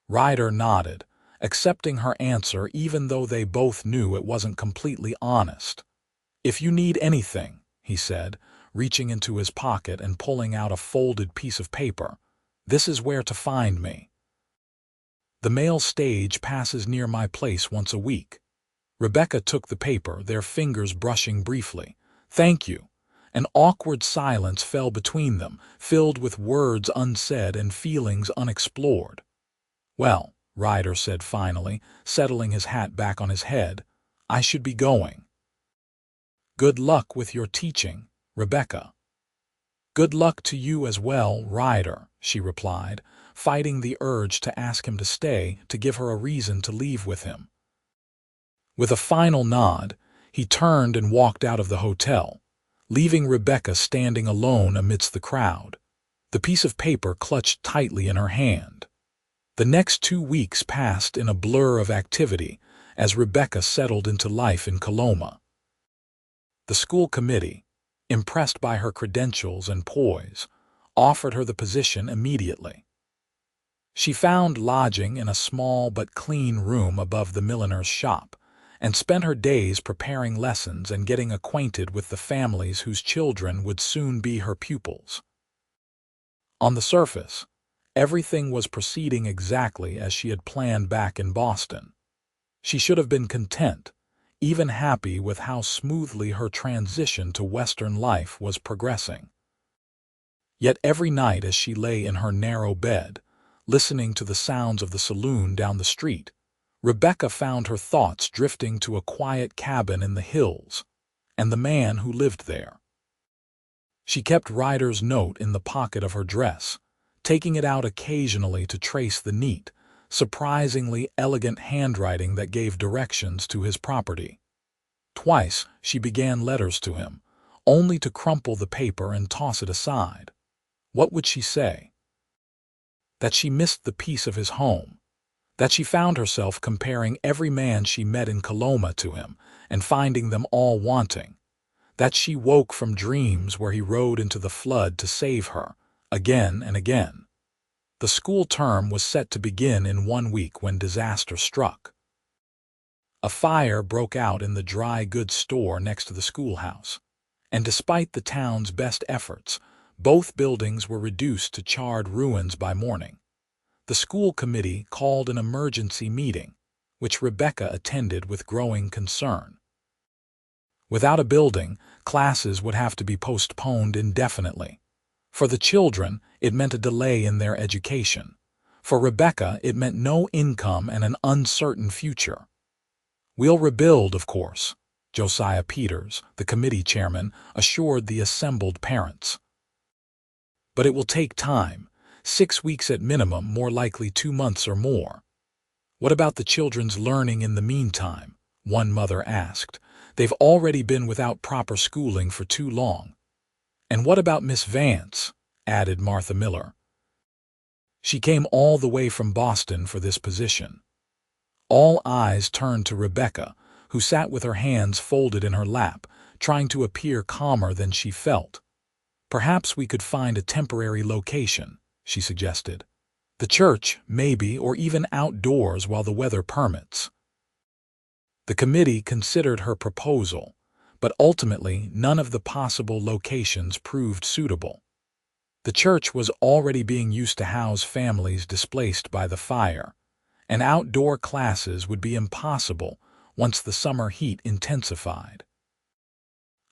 Ryder nodded, accepting her answer even though they both knew it wasn't completely honest. If you need anything, he said, reaching into his pocket and pulling out a folded piece of paper, this is where to find me. The mail stage passes near my place once a week. Rebecca took the paper, their fingers brushing briefly. Thank you. An awkward silence fell between them, filled with words unsaid and feelings unexplored. Well, Ryder said finally, settling his hat back on his head, I should be going. Good luck with your teaching, Rebecca. Good luck to you as well, Ryder, she replied, fighting the urge to ask him to stay, to give her a reason to leave with him. With a final nod, he turned and walked out of the hotel, leaving Rebecca standing alone amidst the crowd, the piece of paper clutched tightly in her hand. The next 2 weeks passed in a blur of activity as Rebecca settled into life in Coloma. The school committee, impressed by her credentials and poise, offered her the position immediately. She found lodging in a small but clean room above the milliner's shop, and spent her days preparing lessons and getting acquainted with the families whose children would soon be her pupils. On the surface, everything was proceeding exactly as she had planned back in Boston. She should have been content, even happy with how smoothly her transition to Western life was progressing. Yet every night as she lay in her narrow bed, listening to the sounds of the saloon down the street, Rebecca found her thoughts drifting to a quiet cabin in the hills, and the man who lived there. She kept Ryder's note in the pocket of her dress, taking it out occasionally to trace the neat, surprisingly elegant handwriting that gave directions to his property. Twice she began letters to him, only to crumple the paper and toss it aside. What would she say? That she missed the peace of his home, that she found herself comparing every man she met in Coloma to him and finding them all wanting, that she woke from dreams where he rode into the flood to save her, again and again. The school term was set to begin in 1 week when disaster struck. A fire broke out in the dry goods store next to the schoolhouse, and despite the town's best efforts, both buildings were reduced to charred ruins by morning. The school committee called an emergency meeting, which Rebecca attended with growing concern. Without a building, classes would have to be postponed indefinitely. For the children, it meant a delay in their education. For Rebecca, it meant no income and an uncertain future. We'll rebuild, of course, Josiah Peters, the committee chairman, assured the assembled parents. But it will take time, 6 weeks at minimum, more likely 2 months or more. What about the children's learning in the meantime? One mother asked. They've already been without proper schooling for too long. And what about Miss Vance? Added Martha Miller. She came all the way from Boston for this position. All eyes turned to Rebecca, who sat with her hands folded in her lap, trying to appear calmer than she felt. Perhaps we could find a temporary location, she suggested. The church, maybe, or even outdoors while the weather permits. The committee considered her proposal, but ultimately none of the possible locations proved suitable. The church was already being used to house families displaced by the fire, and outdoor classes would be impossible once the summer heat intensified.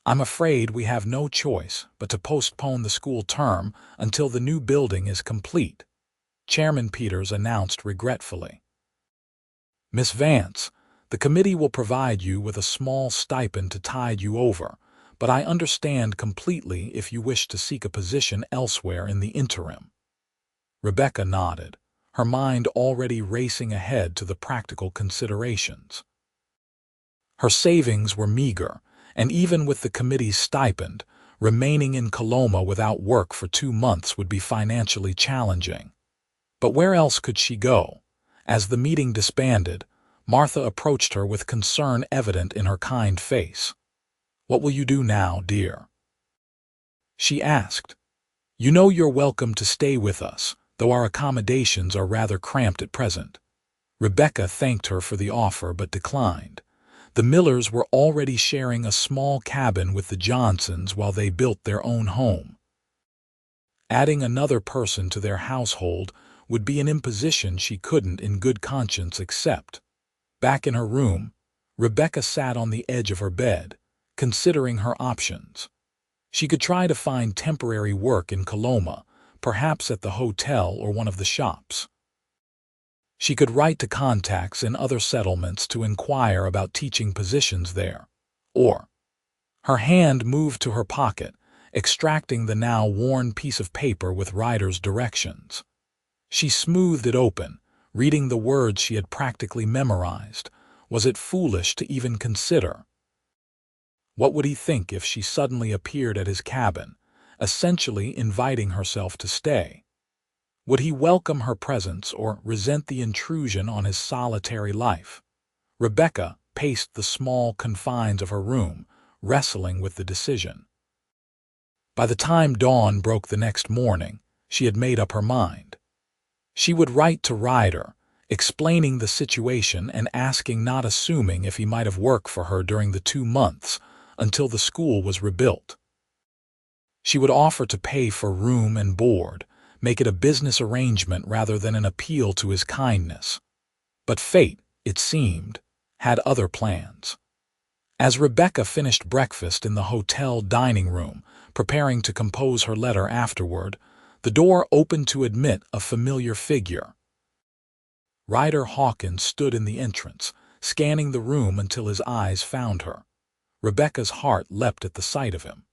I'm afraid we have no choice but to postpone the school term until the new building is complete, Chairman Peters announced regretfully. Miss Vance, The committee will provide you with a small stipend to tide you over, but I understand completely if you wish to seek a position elsewhere in the interim." Rebecca nodded, her mind already racing ahead to the practical considerations. Her savings were meager, and even with the committee's stipend, remaining in Coloma without work for 2 months would be financially challenging. But where else could she go? As the meeting disbanded, Martha approached her with concern evident in her kind face. "What will you do now, dear?" she asked. "You know you're welcome to stay with us, though our accommodations are rather cramped at present." Rebecca thanked her for the offer but declined. The Millers were already sharing a small cabin with the Johnsons while they built their own home. Adding another person to their household would be an imposition she couldn't in good conscience accept. Back in her room, Rebecca sat on the edge of her bed, considering her options. She could try to find temporary work in Coloma, perhaps at the hotel or one of the shops. She could write to contacts in other settlements to inquire about teaching positions there. Or, her hand moved to her pocket, extracting the now worn piece of paper with Ryder's directions. She smoothed it open, reading the words she had practically memorized. Was it foolish to even consider? What would he think if she suddenly appeared at his cabin, essentially inviting herself to stay? Would he welcome her presence or resent the intrusion on his solitary life? Rebecca paced the small confines of her room, wrestling with the decision. By the time dawn broke the next morning, she had made up her mind. She would write to Ryder, explaining the situation and asking, not assuming if he might have work for her during the 2 months until the school was rebuilt. She would offer to pay for room and board, make it a business arrangement rather than an appeal to his kindness. But fate, it seemed, had other plans. As Rebecca finished breakfast in the hotel dining room, preparing to compose her letter afterward, the door opened to admit a familiar figure. Ryder Hawkins stood in the entrance, scanning the room until his eyes found her. Rebecca's heart leapt at the sight of him.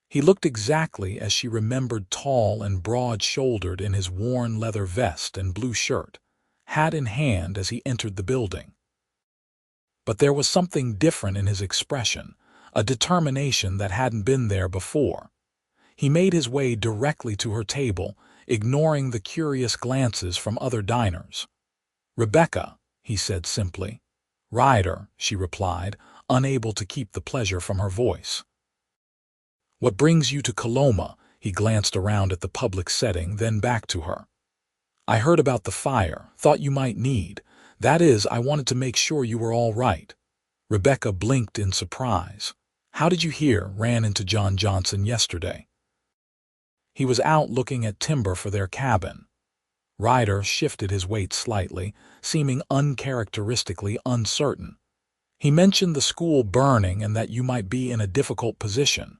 He looked exactly as she remembered, tall and broad-shouldered in his worn leather vest and blue shirt, hat in hand as he entered the building. But there was something different in his expression, a determination that hadn't been there before. He made his way directly to her table, ignoring the curious glances from other diners. "Rebecca," he said simply. "Ryder," she replied, unable to keep the pleasure from her voice. "What brings you to Coloma?" He glanced around at the public setting, then back to her. "I heard about the fire, thought you might need. That is, I wanted to make sure you were all right." Rebecca blinked in surprise. "How did you hear?" "Ran into John Johnson yesterday. He was out looking at timber for their cabin." Ryder shifted his weight slightly, seeming uncharacteristically uncertain. "He mentioned the school burning and that you might be in a difficult position."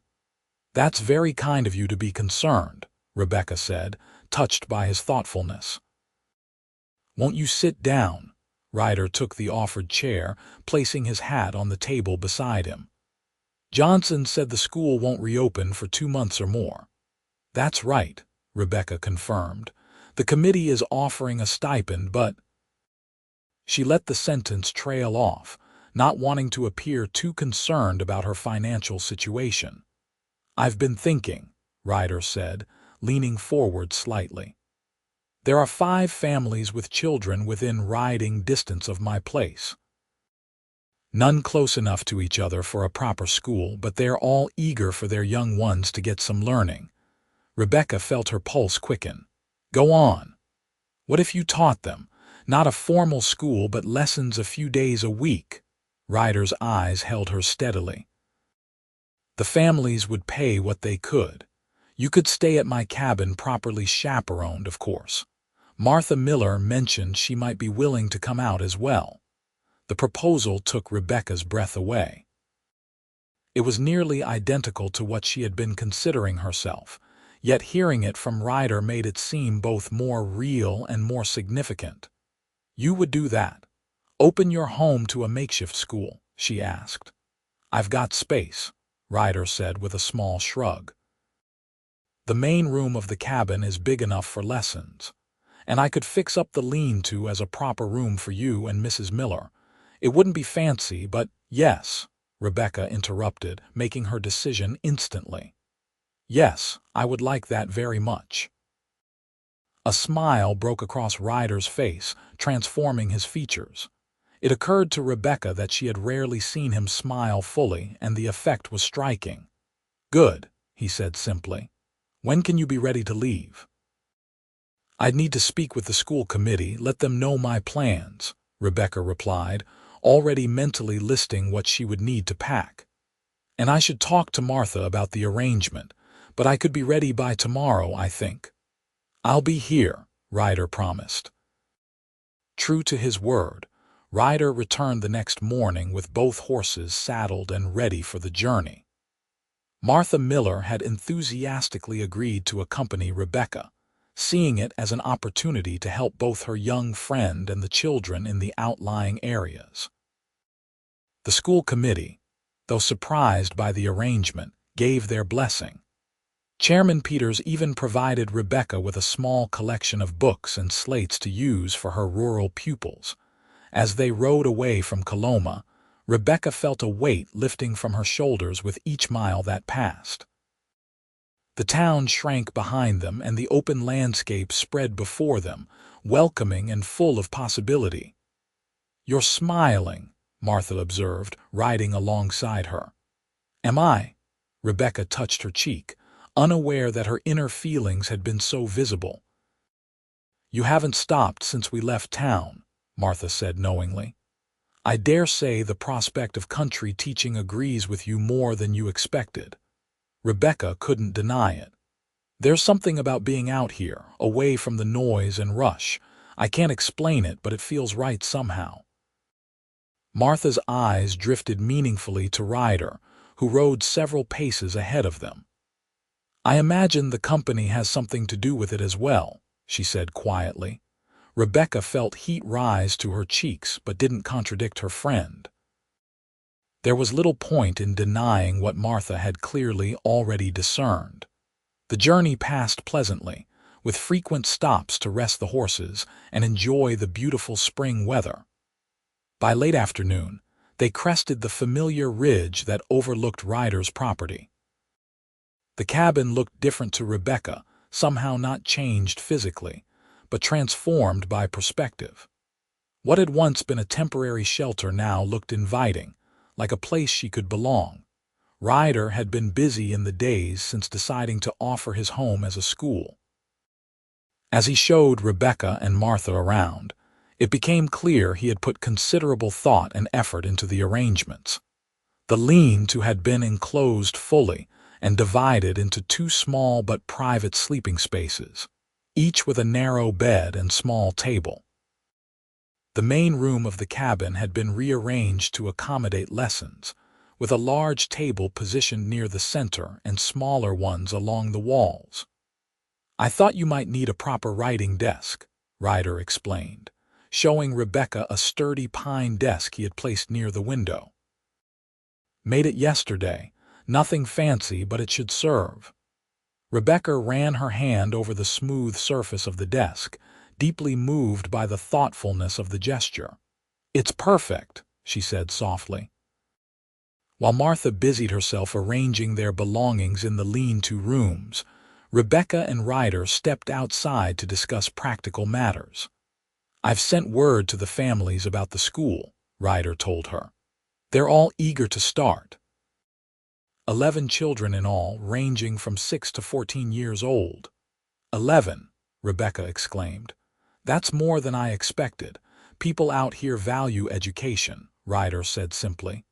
"That's very kind of you to be concerned," Rebecca said, touched by his thoughtfulness. "Won't you sit down?" Ryder took the offered chair, placing his hat on the table beside him. "Johnson said the school won't reopen for 2 months or more." "That's right," Rebecca confirmed. "The committee is offering a stipend, but—" She let the sentence trail off, not wanting to appear too concerned about her financial situation. "I've been thinking," Ryder said, leaning forward slightly. "There are 5 families with children within riding distance of my place. None close enough to each other for a proper school, but they are all eager for their young ones to get some learning." Rebecca felt her pulse quicken. "Go on. What if you taught them? Not a formal school, but lessons a few days a week." Ryder's eyes held her steadily. "The families would pay what they could. You could stay at my cabin properly chaperoned, of course. Martha Miller mentioned she might be willing to come out as well." The proposal took Rebecca's breath away. It was nearly identical to what she had been considering herself, yet hearing it from Ryder made it seem both more real and more significant. "You would do that? Open your home to a makeshift school, she asked. I've got space, Ryder said with a small shrug. The main room of the cabin is big enough for lessons, and I could fix up the lean-to as a proper room for you and Mrs. Miller. It wouldn't be fancy, but yes, Rebecca interrupted, making her decision instantly. Yes, I would like that very much. A smile broke across Ryder's face, transforming his features. It occurred to Rebecca that she had rarely seen him smile fully, and the effect was striking. Good, he said simply. When can you be ready to leave? I'd need to speak with the school committee, let them know my plans, Rebecca replied, already mentally listing what she would need to pack. And I should talk to Martha about the arrangement, but I could be ready by tomorrow, I think. I'll be here, Ryder promised. True to his word, Ryder returned the next morning with both horses saddled and ready for the journey. Martha Miller had enthusiastically agreed to accompany Rebecca, seeing it as an opportunity to help both her young friend and the children in the outlying areas. The school committee, though surprised by the arrangement, gave their blessing. Chairman Peters even provided Rebecca with a small collection of books and slates to use for her rural pupils. As they rode away from Coloma, Rebecca felt a weight lifting from her shoulders with each mile that passed. The town shrank behind them and the open landscape spread before them, welcoming and full of possibility. You're smiling, Martha observed, riding alongside her. Am I? Rebecca touched her cheek, unaware that her inner feelings had been so visible. You haven't stopped since we left town, Martha said knowingly. I dare say the prospect of country teaching agrees with you more than you expected. Rebecca couldn't deny it. There's something about being out here, away from the noise and rush. I can't explain it, but it feels right somehow. Martha's eyes drifted meaningfully to Ryder, who rode several paces ahead of them. I imagine the company has something to do with it as well, she said quietly. Rebecca felt heat rise to her cheeks but didn't contradict her friend. There was little point in denying what Martha had clearly already discerned. The journey passed pleasantly, with frequent stops to rest the horses and enjoy the beautiful spring weather. By late afternoon, they crested the familiar ridge that overlooked Ryder's property. The cabin looked different to Rebecca, somehow not changed physically, but transformed by perspective. What had once been a temporary shelter now looked inviting, like a place she could belong. Ryder had been busy in the days since deciding to offer his home as a school. As he showed Rebecca and Martha around, it became clear he had put considerable thought and effort into the arrangements. The lean-to had been enclosed fully and divided into two small but private sleeping spaces, each with a narrow bed and small table. The main room of the cabin had been rearranged to accommodate lessons, with a large table positioned near the center and smaller ones along the walls. I thought you might need a proper writing desk, Ryder explained, showing Rebecca a sturdy pine desk he had placed near the window. Made it yesterday, nothing fancy, but it should serve. Rebecca ran her hand over the smooth surface of the desk, deeply moved by the thoughtfulness of the gesture. It's perfect, she said softly. While Martha busied herself arranging their belongings in the lean-to rooms, Rebecca and Ryder stepped outside to discuss practical matters. I've sent word to the families about the school, Ryder told her. They're all eager to start. 11 children in all, ranging from 6 to 14 years old. 11, Rebecca exclaimed. That's more than I expected. People out here value education, Ryder said simply.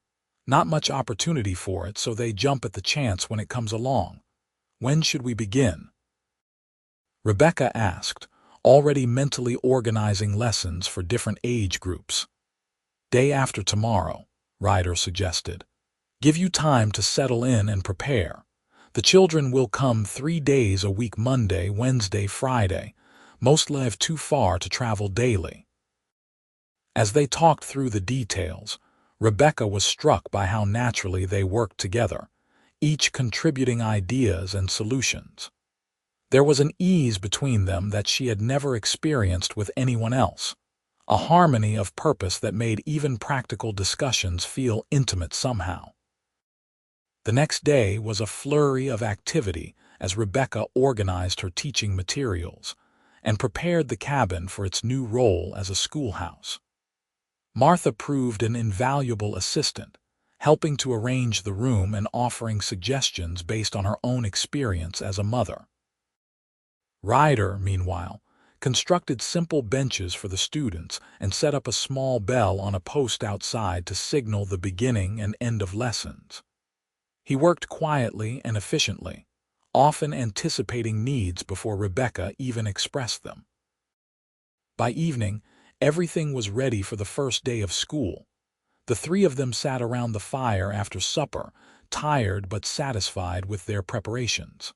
Not much opportunity for it, so they jump at the chance when it comes along. When should we begin? Rebecca asked, already mentally organizing lessons for different age groups. Day after tomorrow, Ryder suggested. Give you time to settle in and prepare. The children will come 3 days a week, Monday, Wednesday, Friday. Most live too far to travel daily. As they talked through the details, Rebecca was struck by how naturally they worked together, each contributing ideas and solutions. There was an ease between them that she had never experienced with anyone else, a harmony of purpose that made even practical discussions feel intimate somehow. The next day was a flurry of activity as Rebecca organized her teaching materials and prepared the cabin for its new role as a schoolhouse. Martha proved an invaluable assistant, helping to arrange the room and offering suggestions based on her own experience as a mother. Ryder, meanwhile, constructed simple benches for the students and set up a small bell on a post outside to signal the beginning and end of lessons. He worked quietly and efficiently, often anticipating needs before Rebecca even expressed them. By evening, everything was ready for the first day of school. The three of them sat around the fire after supper, tired but satisfied with their preparations.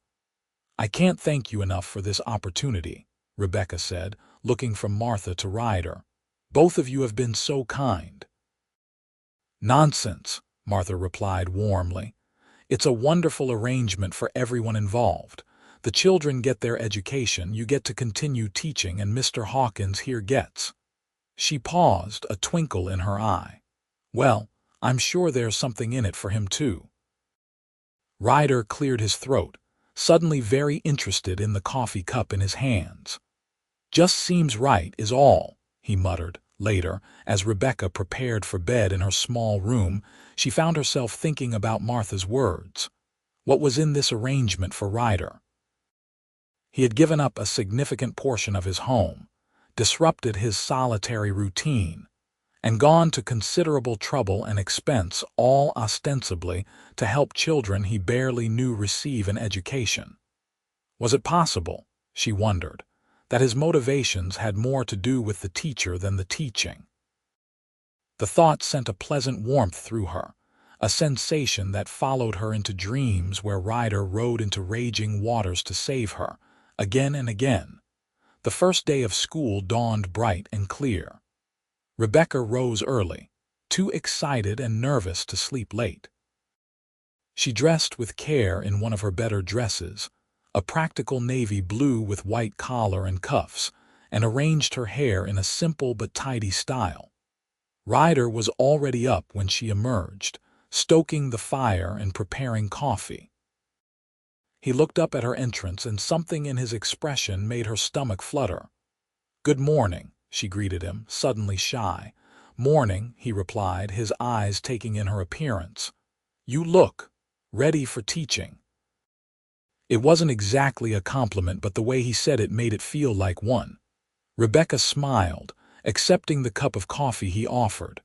"I can't thank you enough for this opportunity," Rebecca said, looking from Martha to Ryder. "Both of you have been so kind." "Nonsense," Martha replied warmly. "It's a wonderful arrangement for everyone involved. The children get their education, you get to continue teaching, and Mr. Hawkins here gets—" She paused, a twinkle in her eye. "Well, I'm sure there's something in it for him too." Ryder cleared his throat, suddenly very interested in the coffee cup in his hands. "Just seems right is all," he muttered. Later, as Rebecca prepared for bed in her small room, she found herself thinking about Martha's words. What was in this arrangement for Ryder? He had given up a significant portion of his home, disrupted his solitary routine, and gone to considerable trouble and expense, all ostensibly to help children he barely knew receive an education. Was it possible, she wondered, that his motivations had more to do with the teacher than the teaching? The thought sent a pleasant warmth through her, a sensation that followed her into dreams where Ryder rode into raging waters to save her, again and again. The first day of school dawned bright and clear. Rebecca rose early, too excited and nervous to sleep late. She dressed with care in one of her better dresses, a practical navy blue with white collar and cuffs, and arranged her hair in a simple but tidy style. Ryder was already up when she emerged, stoking the fire and preparing coffee. He looked up at her entrance, and something in his expression made her stomach flutter. "Good morning," she greeted him, suddenly shy. "Morning," he replied, his eyes taking in her appearance. "You look ready for teaching." It wasn't exactly a compliment, but the way he said it made it feel like one. Rebecca smiled, accepting the cup of coffee he offered.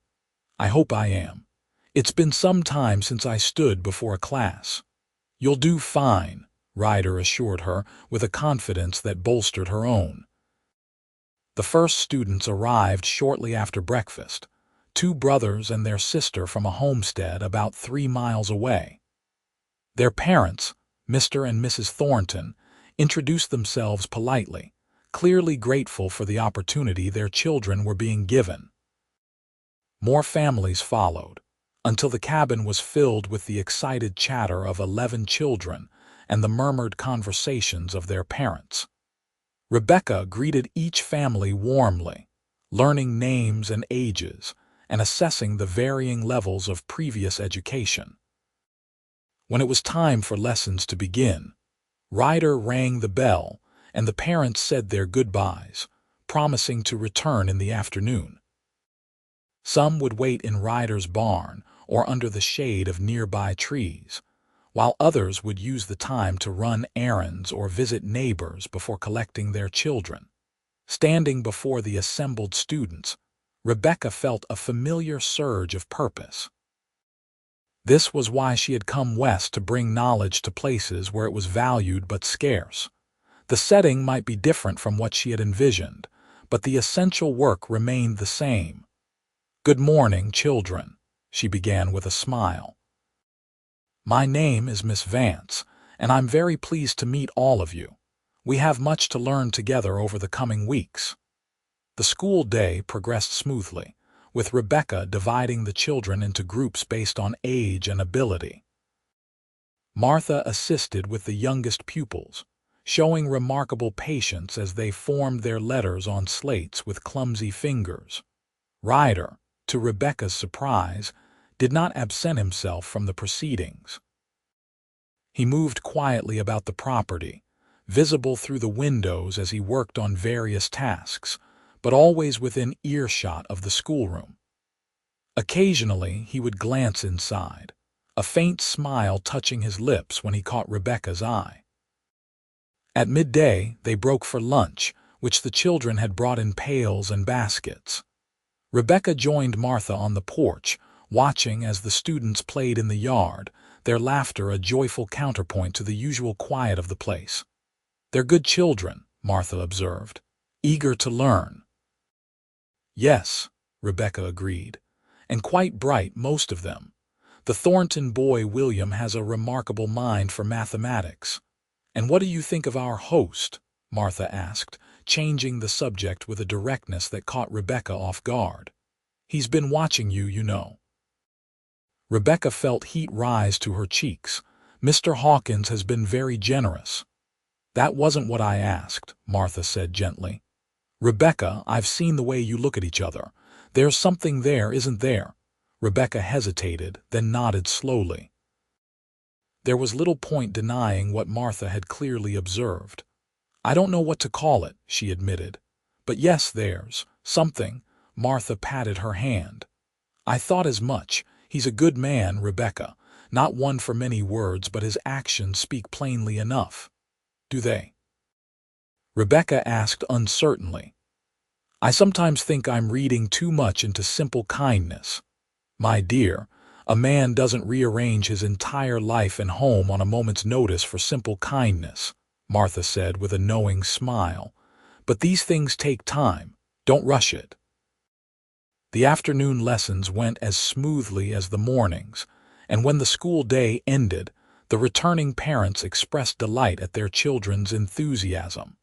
"I hope I am. It's been some time since I stood before a class." "You'll do fine," Ryder assured her with a confidence that bolstered her own. The first students arrived shortly after breakfast, 2 brothers and their sister from a homestead about 3 miles away. Their parents, Mr. and Mrs. Thornton, introduced themselves politely, clearly grateful for the opportunity their children were being given. More families followed, until the cabin was filled with the excited chatter of 11 children and the murmured conversations of their parents. Rebecca greeted each family warmly, learning names and ages, and assessing the varying levels of previous education. When it was time for lessons to begin, Ryder rang the bell, and the parents said their goodbyes, promising to return in the afternoon. Some would wait in Ryder's barn or under the shade of nearby trees, while others would use the time to run errands or visit neighbors before collecting their children. Standing before the assembled students, Rebecca felt a familiar surge of purpose. This was why she had come west, to bring knowledge to places where it was valued but scarce. The setting might be different from what she had envisioned, but the essential work remained the same. "Good morning, children," she began with a smile. "My name is Miss Vance, and I'm very pleased to meet all of you. We have much to learn together over the coming weeks." The school day progressed smoothly, with Rebecca dividing the children into groups based on age and ability. Martha assisted with the youngest pupils, showing remarkable patience as they formed their letters on slates with clumsy fingers. Ryder, to Rebecca's surprise, did not absent himself from the proceedings. He moved quietly about the property, visible through the windows as he worked on various tasks, but always within earshot of the schoolroom. Occasionally, he would glance inside, a faint smile touching his lips when he caught Rebecca's eye. At midday, they broke for lunch, which the children had brought in pails and baskets. Rebecca joined Martha on the porch, watching as the students played in the yard, their laughter a joyful counterpoint to the usual quiet of the place. "They're good children," Martha observed, "eager to learn." "Yes," Rebecca agreed, "and quite bright, most of them. The Thornton boy William has a remarkable mind for mathematics." "And what do you think of our host?" Martha asked, changing the subject with a directness that caught Rebecca off guard. "He's been watching you, you know." Rebecca felt heat rise to her cheeks. "Mr. Hawkins has been very generous." "That wasn't what I asked," Martha said gently. "Rebecca, I've seen the way you look at each other. There's something there, isn't there?" Rebecca hesitated, then nodded slowly. There was little point denying what Martha had clearly observed. "I don't know what to call it," she admitted. "But yes, there's something." Martha patted her hand. "I thought as much. He's a good man, Rebecca. Not one for many words, but his actions speak plainly enough." "Do they?" Rebecca asked uncertainly. "I sometimes think I'm reading too much into simple kindness." "My dear, a man doesn't rearrange his entire life and home on a moment's notice for simple kindness," Martha said with a knowing smile. "But these things take time. Don't rush it." The afternoon lessons went as smoothly as the mornings, and when the school day ended, the returning parents expressed delight at their children's enthusiasm.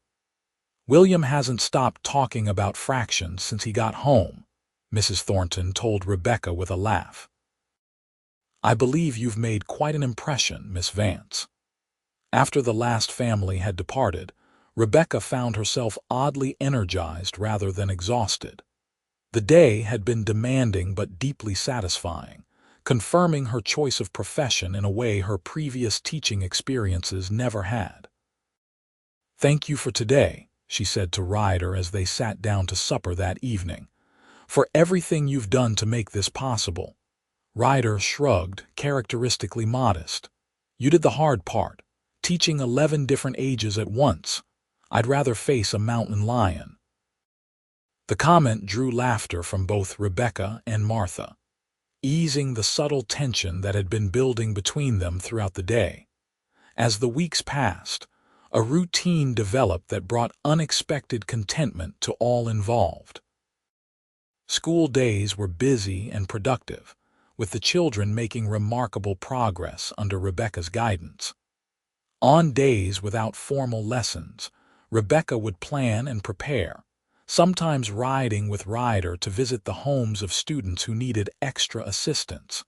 "William hasn't stopped talking about fractions since he got home," Mrs. Thornton told Rebecca with a laugh. "I believe you've made quite an impression, Miss Vance." After the last family had departed, Rebecca found herself oddly energized rather than exhausted. The day had been demanding but deeply satisfying, confirming her choice of profession in a way her previous teaching experiences never had. "Thank you for today," she said to Ryder as they sat down to supper that evening, "for everything you've done to make this possible." Ryder shrugged, characteristically modest. "You did the hard part, teaching 11 different ages at once. I'd rather face a mountain lion." The comment drew laughter from both Rebecca and Martha, easing the subtle tension that had been building between them throughout the day. As the weeks passed, a routine developed that brought unexpected contentment to all involved. School days were busy and productive, with the children making remarkable progress under Rebecca's guidance. On days without formal lessons, Rebecca would plan and prepare, sometimes riding with Ryder to visit the homes of students who needed extra assistance.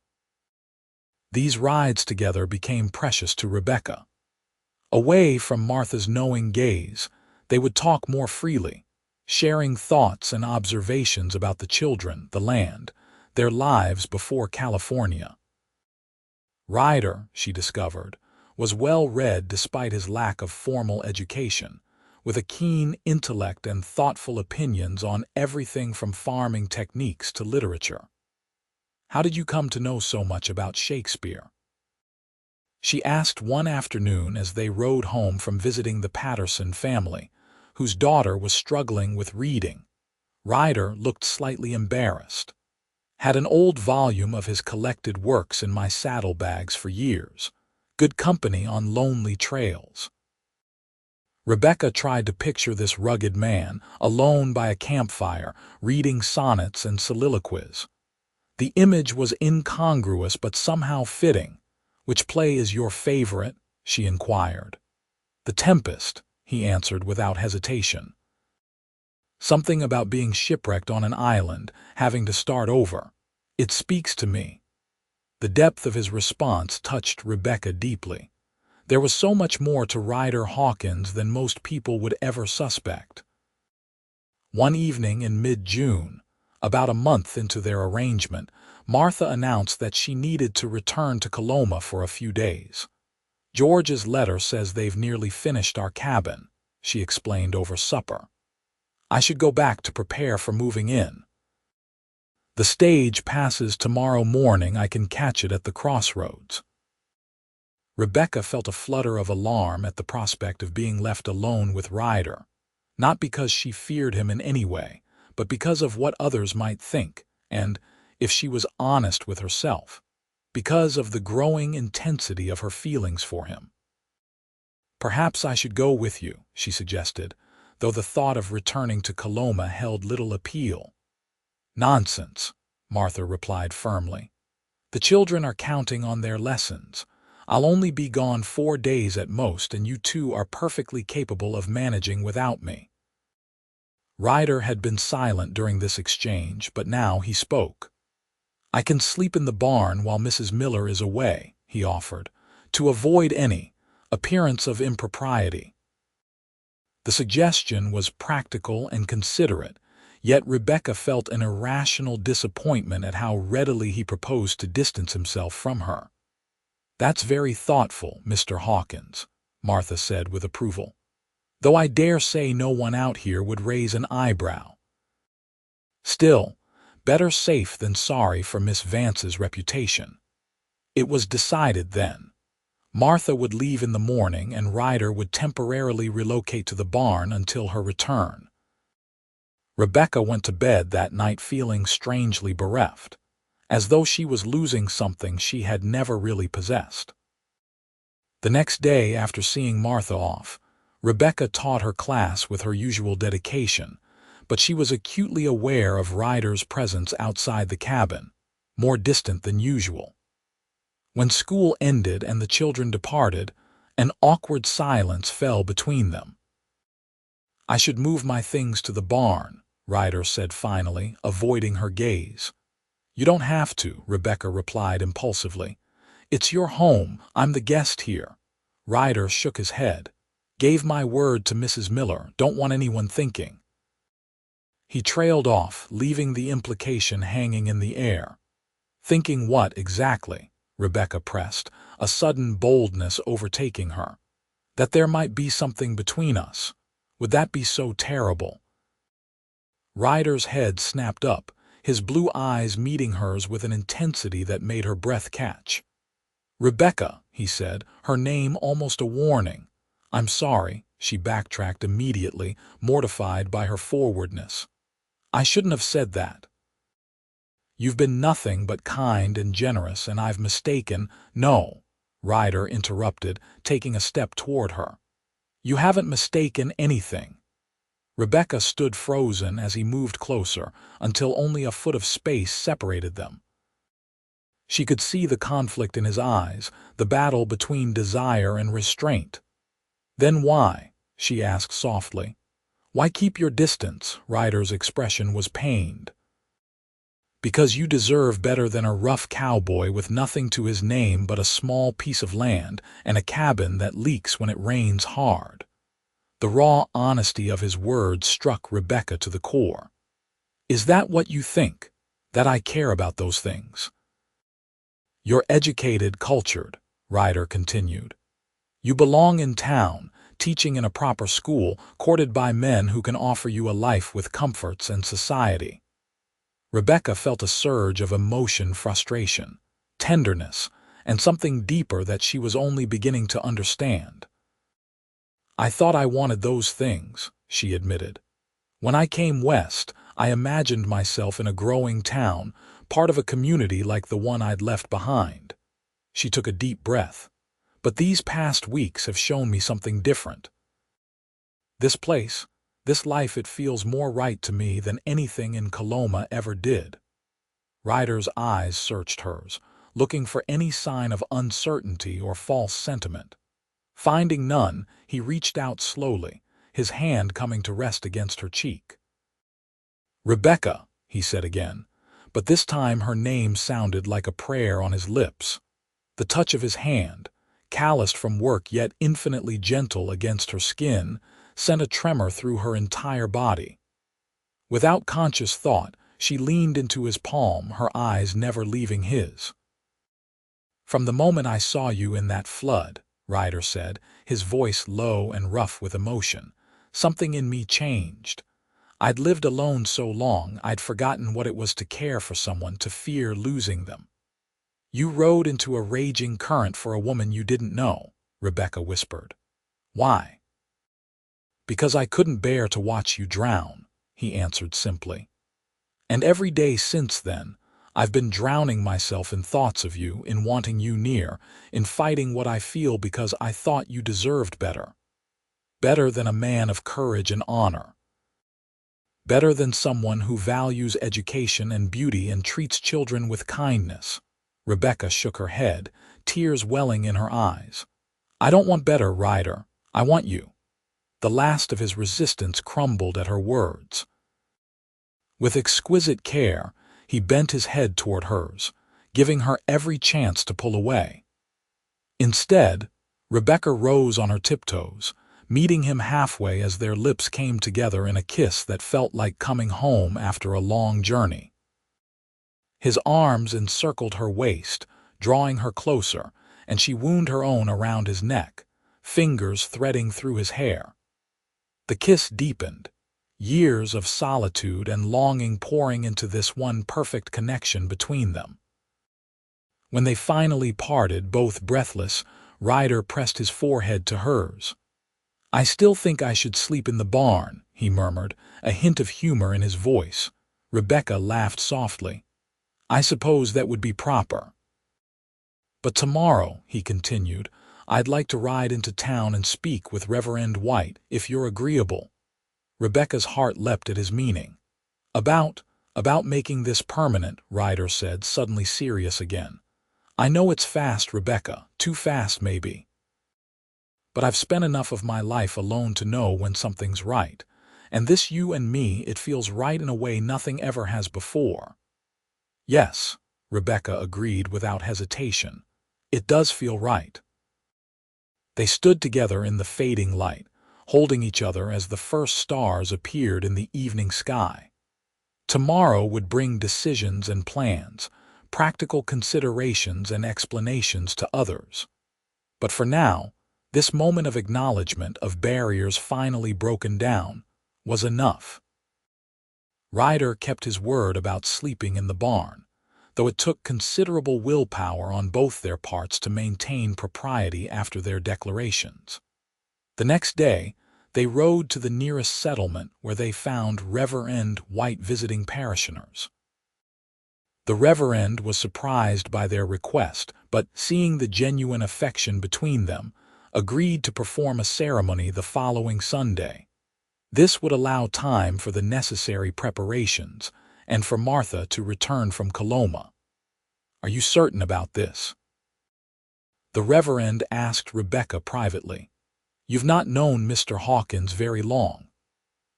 These rides together became precious to Rebecca. Away from Martha's knowing gaze, they would talk more freely, sharing thoughts and observations about the children, the land, their lives before California. Ryder, she discovered, was well read despite his lack of formal education, with a keen intellect and thoughtful opinions on everything from farming techniques to literature. "How did you come to know so much about Shakespeare?" she asked one afternoon as they rode home from visiting the Patterson family, whose daughter was struggling with reading. Ryder looked slightly embarrassed. "Had an old volume of his collected works in my saddlebags for years. Good company on lonely trails." Rebecca tried to picture this rugged man, alone by a campfire, reading sonnets and soliloquies. The image was incongruous but somehow fitting. "Which play is your favorite?" she inquired. "The Tempest," he answered without hesitation. Something about being shipwrecked on an island, having to start over. It speaks to me." The depth of his response touched Rebecca deeply. There was so much more to Ryder Hawkins than most people would ever suspect. One evening in mid-June, about a month into their arrangement, Martha announced that she needed to return to Coloma for a few days. "George's letter says they've nearly finished our cabin," she explained over supper. "I should go back to prepare for moving in. The stage passes tomorrow morning. I can catch it at the crossroads." Rebecca felt a flutter of alarm at the prospect of being left alone with Ryder, not because she feared him in any way, but because of what others might think, and, if she was honest with herself, because of the growing intensity of her feelings for him. "Perhaps I should go with you," she suggested, though the thought of returning to Coloma held little appeal. "Nonsense," Martha replied firmly. "The children are counting on their lessons. I'll only be gone 4 days at most, and you two are perfectly capable of managing without me." Ryder had been silent during this exchange, but now he spoke. "I can sleep in the barn while Mrs. Miller is away," he offered, to avoid any appearance of impropriety. The suggestion was practical and considerate, yet Rebecca felt an irrational disappointment at how readily he proposed to distance himself from her. "That's very thoughtful, Mr. Hawkins," Martha said with approval, "though I dare say no one out here would raise an eyebrow. Still, better safe than sorry for Miss Vance's reputation." It was decided then. Martha would leave in the morning and Ryder would temporarily relocate to the barn until her return. Rebecca went to bed that night feeling strangely bereft, as though she was losing something she had never really possessed. The next day, after seeing Martha off, Rebecca taught her class with her usual dedication, but she was acutely aware of Ryder's presence outside the cabin, more distant than usual. When school ended and the children departed, an awkward silence fell between them. "I should move my things to the barn," Ryder said finally, avoiding her gaze. "You don't have to," Rebecca replied impulsively. "It's your home. I'm the guest here." Ryder shook his head. "Gave my word to Mrs. Miller. Don't want anyone thinking." He trailed off, leaving the implication hanging in the air. "Thinking what exactly?" Rebecca pressed, a sudden boldness overtaking her. "That there might be something between us. Would that be so terrible?" Ryder's head snapped up, his blue eyes meeting hers with an intensity that made her breath catch. "Rebecca," he said, her name almost a warning. "I'm sorry," she backtracked immediately, mortified by her forwardness. "I shouldn't have said that." "You've been nothing but kind and generous, and I've mistaken—" "No," Ryder interrupted, taking a step toward her. "You haven't mistaken anything." Rebecca stood frozen as he moved closer, until only a foot of space separated them. She could see the conflict in his eyes, the battle between desire and restraint. "Then why?" she asked softly. "Why keep your distance?" Ryder's expression was pained. "Because you deserve better than a rough cowboy with nothing to his name but a small piece of land and a cabin that leaks when it rains hard." The raw honesty of his words struck Rebecca to the core. "Is that what you think? That I care about those things?" "You're educated, cultured," Ryder continued. "You belong in town, teaching in a proper school, courted by men who can offer you a life with comforts and society." Rebecca felt a surge of emotion, frustration, tenderness, and something deeper that she was only beginning to understand. "I thought I wanted those things," she admitted. "When I came west, I imagined myself in a growing town, part of a community like the one I'd left behind." She took a deep breath. "But these past weeks have shown me something different. This place, this life, it feels more right to me than anything in Coloma ever did." Ryder's eyes searched hers, looking for any sign of uncertainty or false sentiment. Finding none, he reached out slowly, his hand coming to rest against her cheek. "Rebecca," he said again, but this time her name sounded like a prayer on his lips. The touch of his hand, calloused from work yet infinitely gentle against her skin, sent a tremor through her entire body. Without conscious thought, she leaned into his palm, her eyes never leaving his. "From the moment I saw you in that flood," Ryder said, his voice low and rough with emotion, "something in me changed. I'd lived alone so long I'd forgotten what it was to care for someone, to fear losing them." "You rode into a raging current for a woman you didn't know," Rebecca whispered. "Why?" "Because I couldn't bear to watch you drown," he answered simply. "And every day since then, I've been drowning myself in thoughts of you, in wanting you near, in fighting what I feel because I thought you deserved better. Better than a man of courage and honor. Better than someone who values education and beauty and treats children with kindness." Rebecca shook her head, tears welling in her eyes. "I don't want better, Ryder. I want you." The last of his resistance crumbled at her words. With exquisite care, he bent his head toward hers, giving her every chance to pull away. Instead, Rebecca rose on her tiptoes, meeting him halfway as their lips came together in a kiss that felt like coming home after a long journey. His arms encircled her waist, drawing her closer, and she wound her own around his neck, fingers threading through his hair. The kiss deepened, years of solitude and longing pouring into this one perfect connection between them. When they finally parted, both breathless, Ryder pressed his forehead to hers. "I still think I should sleep in the barn," he murmured, a hint of humor in his voice. Rebecca laughed softly. "I suppose that would be proper. But tomorrow," he continued, "I'd like to ride into town and speak with Reverend White, if you're agreeable." Rebecca's heart leapt at his meaning. About making this permanent," Ryder said, suddenly serious again. "I know it's fast, Rebecca, too fast maybe. But I've spent enough of my life alone to know when something's right, and this you and me, it feels right in a way nothing ever has before." "Yes," Rebecca agreed without hesitation. "It does feel right." They stood together in the fading light, holding each other as the first stars appeared in the evening sky. Tomorrow would bring decisions and plans, practical considerations and explanations to others. But for now, this moment of acknowledgement, of barriers finally broken down, was enough. Ryder kept his word about sleeping in the barn, though it took considerable willpower on both their parts to maintain propriety after their declarations. The next day, they rode to the nearest settlement where they found Reverend White visiting parishioners. The Reverend was surprised by their request, but, seeing the genuine affection between them, agreed to perform a ceremony the following Sunday. This would allow time for the necessary preparations and for Martha to return from Coloma. "Are you certain about this?" the Reverend asked Rebecca privately. "You've not known Mr. Hawkins very long.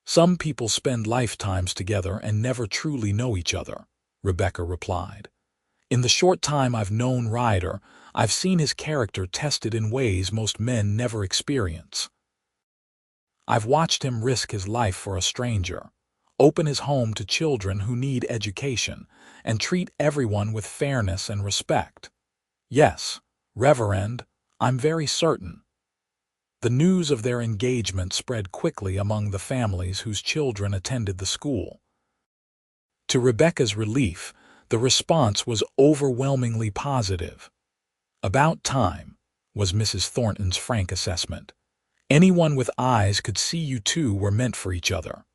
Some people spend lifetimes together and never truly know each other," Rebecca replied. "In the short time I've known Ryder, I've seen his character tested in ways most men never experience. I've watched him risk his life for a stranger, open his home to children who need education, and treat everyone with fairness and respect. Yes, Reverend, I'm very certain." The news of their engagement spread quickly among the families whose children attended the school. To Rebecca's relief, the response was overwhelmingly positive. "About time," was Mrs. Thornton's frank assessment. "Anyone with eyes could see you two were meant for each other."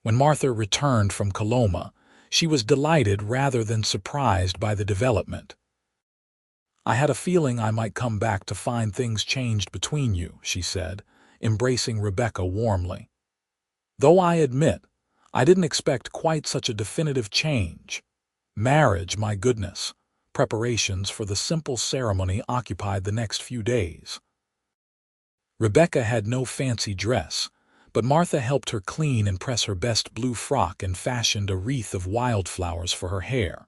When Martha returned from Coloma, she was delighted rather than surprised by the development. "I had a feeling I might come back to find things changed between you," she said, embracing Rebecca warmly. "Though I admit, I didn't expect quite such a definitive change. Marriage, my goodness." Preparations for the simple ceremony occupied the next few days. Rebecca had no fancy dress, but Martha helped her clean and press her best blue frock and fashioned a wreath of wildflowers for her hair.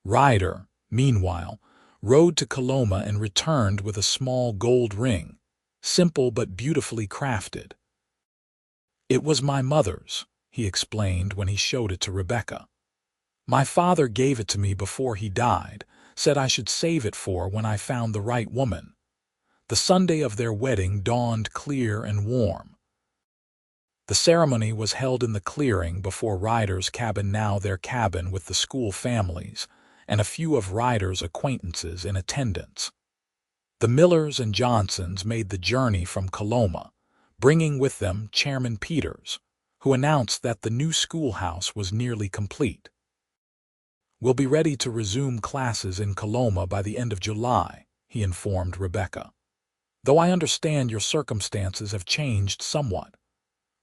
Ryder, meanwhile, rode to Coloma and returned with a small gold ring, simple but beautifully crafted. "It was my mother's," he explained when he showed it to Rebecca. "My father gave it to me before he died, said I should save it for when I found the right woman." The Sunday of their wedding dawned clear and warm. The ceremony was held in the clearing before Ryder's cabin, now their cabin, with the school families and a few of Ryder's acquaintances in attendance. The Millers and Johnsons made the journey from Coloma, bringing with them Chairman Peters, who announced that the new schoolhouse was nearly complete. "We'll be ready to resume classes in Coloma by the end of July," he informed Rebecca. "Though I understand your circumstances have changed somewhat."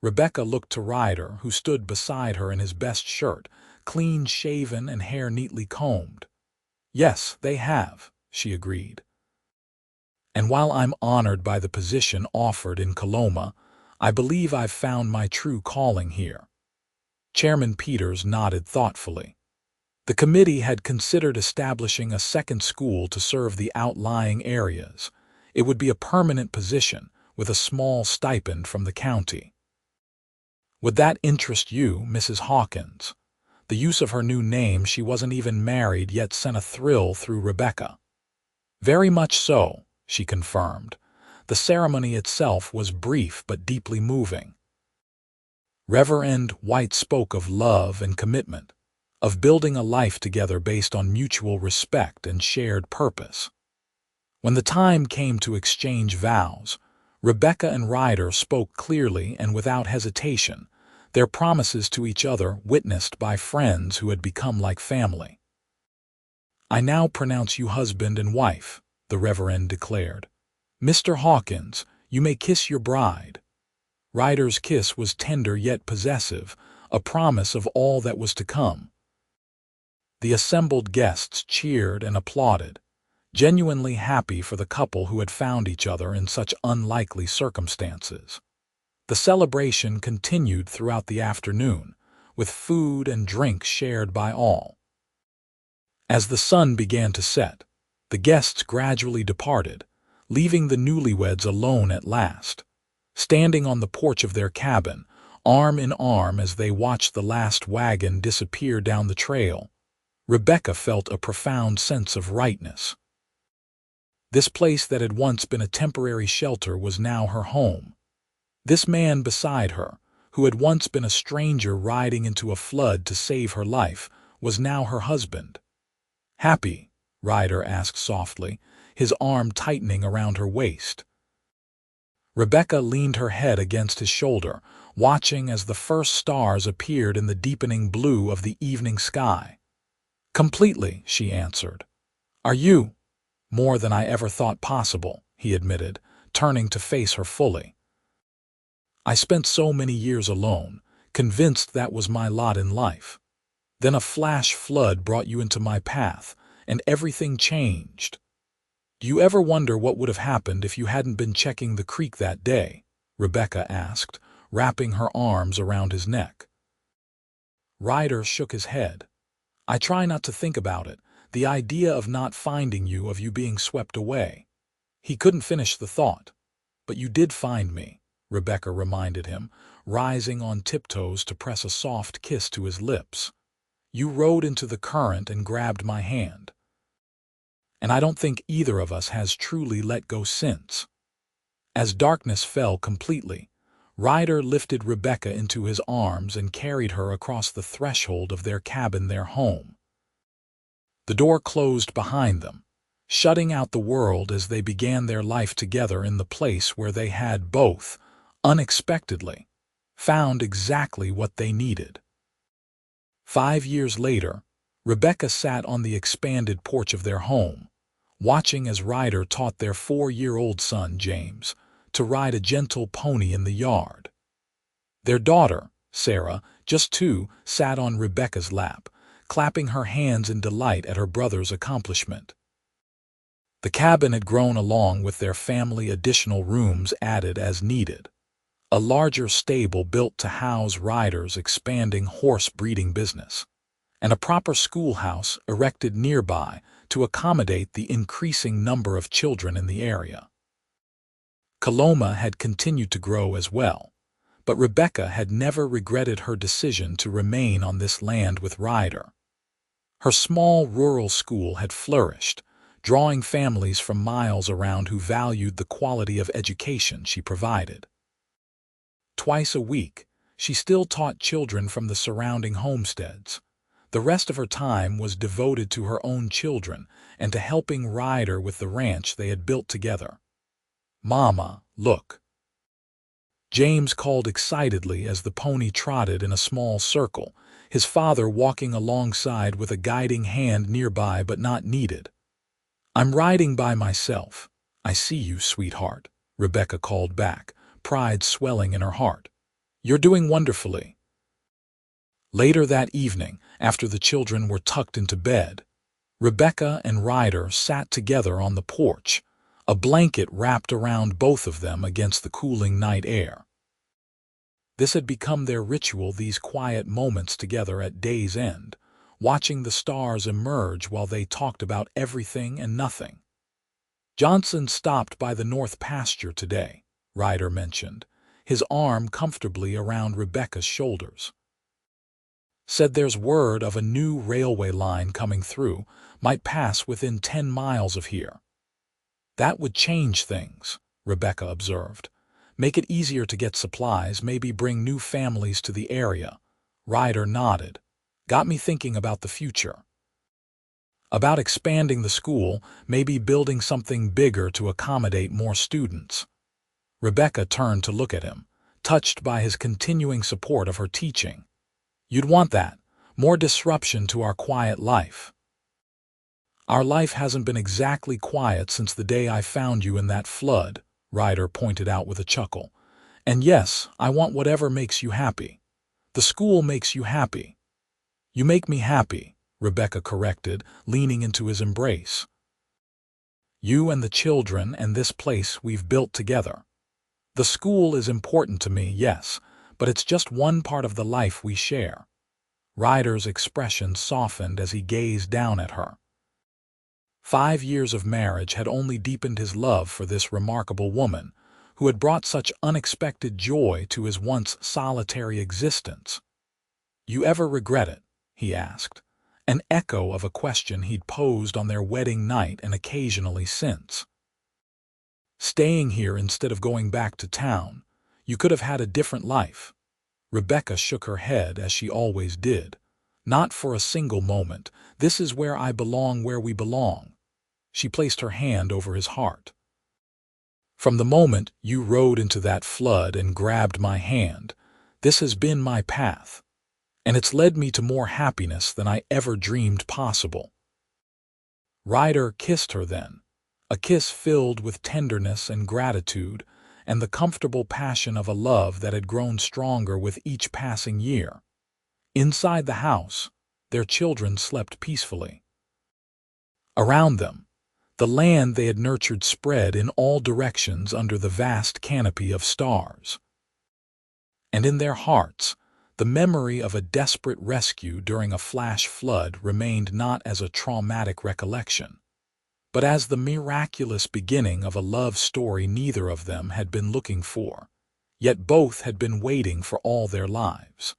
Rebecca looked to Ryder, who stood beside her in his best shirt, clean-shaven and hair neatly combed. "Yes, they have," she agreed. "And while I'm honored by the position offered in Coloma, I believe I've found my true calling here." Chairman Peters nodded thoughtfully. The committee had considered establishing a second school to serve the outlying areas. It would be a permanent position, with a small stipend from the county. "Would that interest you, Mrs. Hawkins?" The use of her new name, she wasn't even married yet, sent a thrill through Rebecca. "Very much so," she confirmed. The ceremony itself was brief but deeply moving. Reverend White spoke of love and commitment, of building a life together based on mutual respect and shared purpose. When the time came to exchange vows, Rebecca and Ryder spoke clearly and without hesitation, their promises to each other witnessed by friends who had become like family. "I now pronounce you husband and wife," the Reverend declared. "Mr. Hawkins, you may kiss your bride." Ryder's kiss was tender yet possessive, a promise of all that was to come. The assembled guests cheered and applauded, genuinely happy for the couple who had found each other in such unlikely circumstances. The celebration continued throughout the afternoon, with food and drink shared by all. As the sun began to set, the guests gradually departed, leaving the newlyweds alone at last. Standing on the porch of their cabin, arm in arm as they watched the last wagon disappear down the trail, Rebecca felt a profound sense of rightness. This place that had once been a temporary shelter was now her home. This man beside her, who had once been a stranger riding into a flood to save her life, was now her husband. "Happy?" Ryder asked softly, his arm tightening around her waist. Rebecca leaned her head against his shoulder, watching as the first stars appeared in the deepening blue of the evening sky. "Completely," she answered. "Are you?" "More than I ever thought possible," he admitted, turning to face her fully. "I spent so many years alone, convinced that was my lot in life. Then a flash flood brought you into my path, and everything changed. Do you ever wonder what would have happened if you hadn't been checking the creek that day?" Rebecca asked, wrapping her arms around his neck. Ryder shook his head. "I try not to think about it, the idea of not finding you, of you being swept away." He couldn't finish the thought. "But you did find me," Rebecca reminded him, rising on tiptoes to press a soft kiss to his lips. "You rode into the current and grabbed my hand. And I don't think either of us has truly let go since." As darkness fell completely, Ryder lifted Rebecca into his arms and carried her across the threshold of their cabin, their home. The door closed behind them, shutting out the world as they began their life together in the place where they had both, unexpectedly, found exactly what they needed. 5 years later, Rebecca sat on the expanded porch of their home, watching as Ryder taught their 4-year-old son, James, to ride a gentle pony in the yard. Their daughter, Sarah, just 2, sat on Rebecca's lap, clapping her hands in delight at her brother's accomplishment. The cabin had grown along with their family, additional rooms added as needed. a larger stable built to house Ryder's expanding horse breeding business, and a proper schoolhouse erected nearby to accommodate the increasing number of children in the area. Coloma had continued to grow as well, but Rebecca had never regretted her decision to remain on this land with Ryder. Her small rural school had flourished, drawing families from miles around who valued the quality of education she provided. Twice a week, she still taught children from the surrounding homesteads. The rest of her time was devoted to her own children and to helping Ryder with the ranch they had built together. "Mama, look!" James called excitedly as the pony trotted in a small circle, his father walking alongside with a guiding hand nearby but not needed. "I'm riding by myself. I see you, sweetheart," Rebecca called back, pride swelling in her heart. "You're doing wonderfully." Later that evening, after the children were tucked into bed, Rebecca and Ryder sat together on the porch, a blanket wrapped around both of them against the cooling night air. This had become their ritual, these quiet moments together at day's end, watching the stars emerge while they talked about everything and nothing. "Johnson stopped by the north pasture today," Ryder mentioned, his arm comfortably around Rebecca's shoulders. "Said there's word of a new railway line coming through, might pass within 10 miles of here." "That would change things," Rebecca observed. "Make it easier to get supplies, maybe bring new families to the area." Ryder nodded. "Got me thinking about the future. About expanding the school, maybe building something bigger to accommodate more students." Rebecca turned to look at him, touched by his continuing support of her teaching. "You'd want that, more disruption to our quiet life." "Our life hasn't been exactly quiet since the day I found you in that flood," Ryder pointed out with a chuckle. "And yes, I want whatever makes you happy. The school makes you happy." "You make me happy," Rebecca corrected, leaning into his embrace. "You and the children and this place we've built together. The school is important to me, yes, but it's just one part of the life we share." Ryder's expression softened as he gazed down at her. 5 years of marriage had only deepened his love for this remarkable woman, who had brought such unexpected joy to his once solitary existence. "You ever regret it?" he asked, an echo of a question he'd posed on their wedding night and occasionally since. "Staying here instead of going back to town. You could have had a different life." Rebecca shook her head as she always did. "Not for a single moment. This is where I belong, where we belong." She placed her hand over his heart. "From the moment you rode into that flood and grabbed my hand, this has been my path, and it's led me to more happiness than I ever dreamed possible." Ryder kissed her then, a kiss filled with tenderness and gratitude and the comfortable passion of a love that had grown stronger with each passing year. Inside the house, their children slept peacefully. Around them, the land they had nurtured spread in all directions under the vast canopy of stars. And in their hearts, the memory of a desperate rescue during a flash flood remained not as a traumatic recollection, but as the miraculous beginning of a love story neither of them had been looking for, yet both had been waiting for all their lives.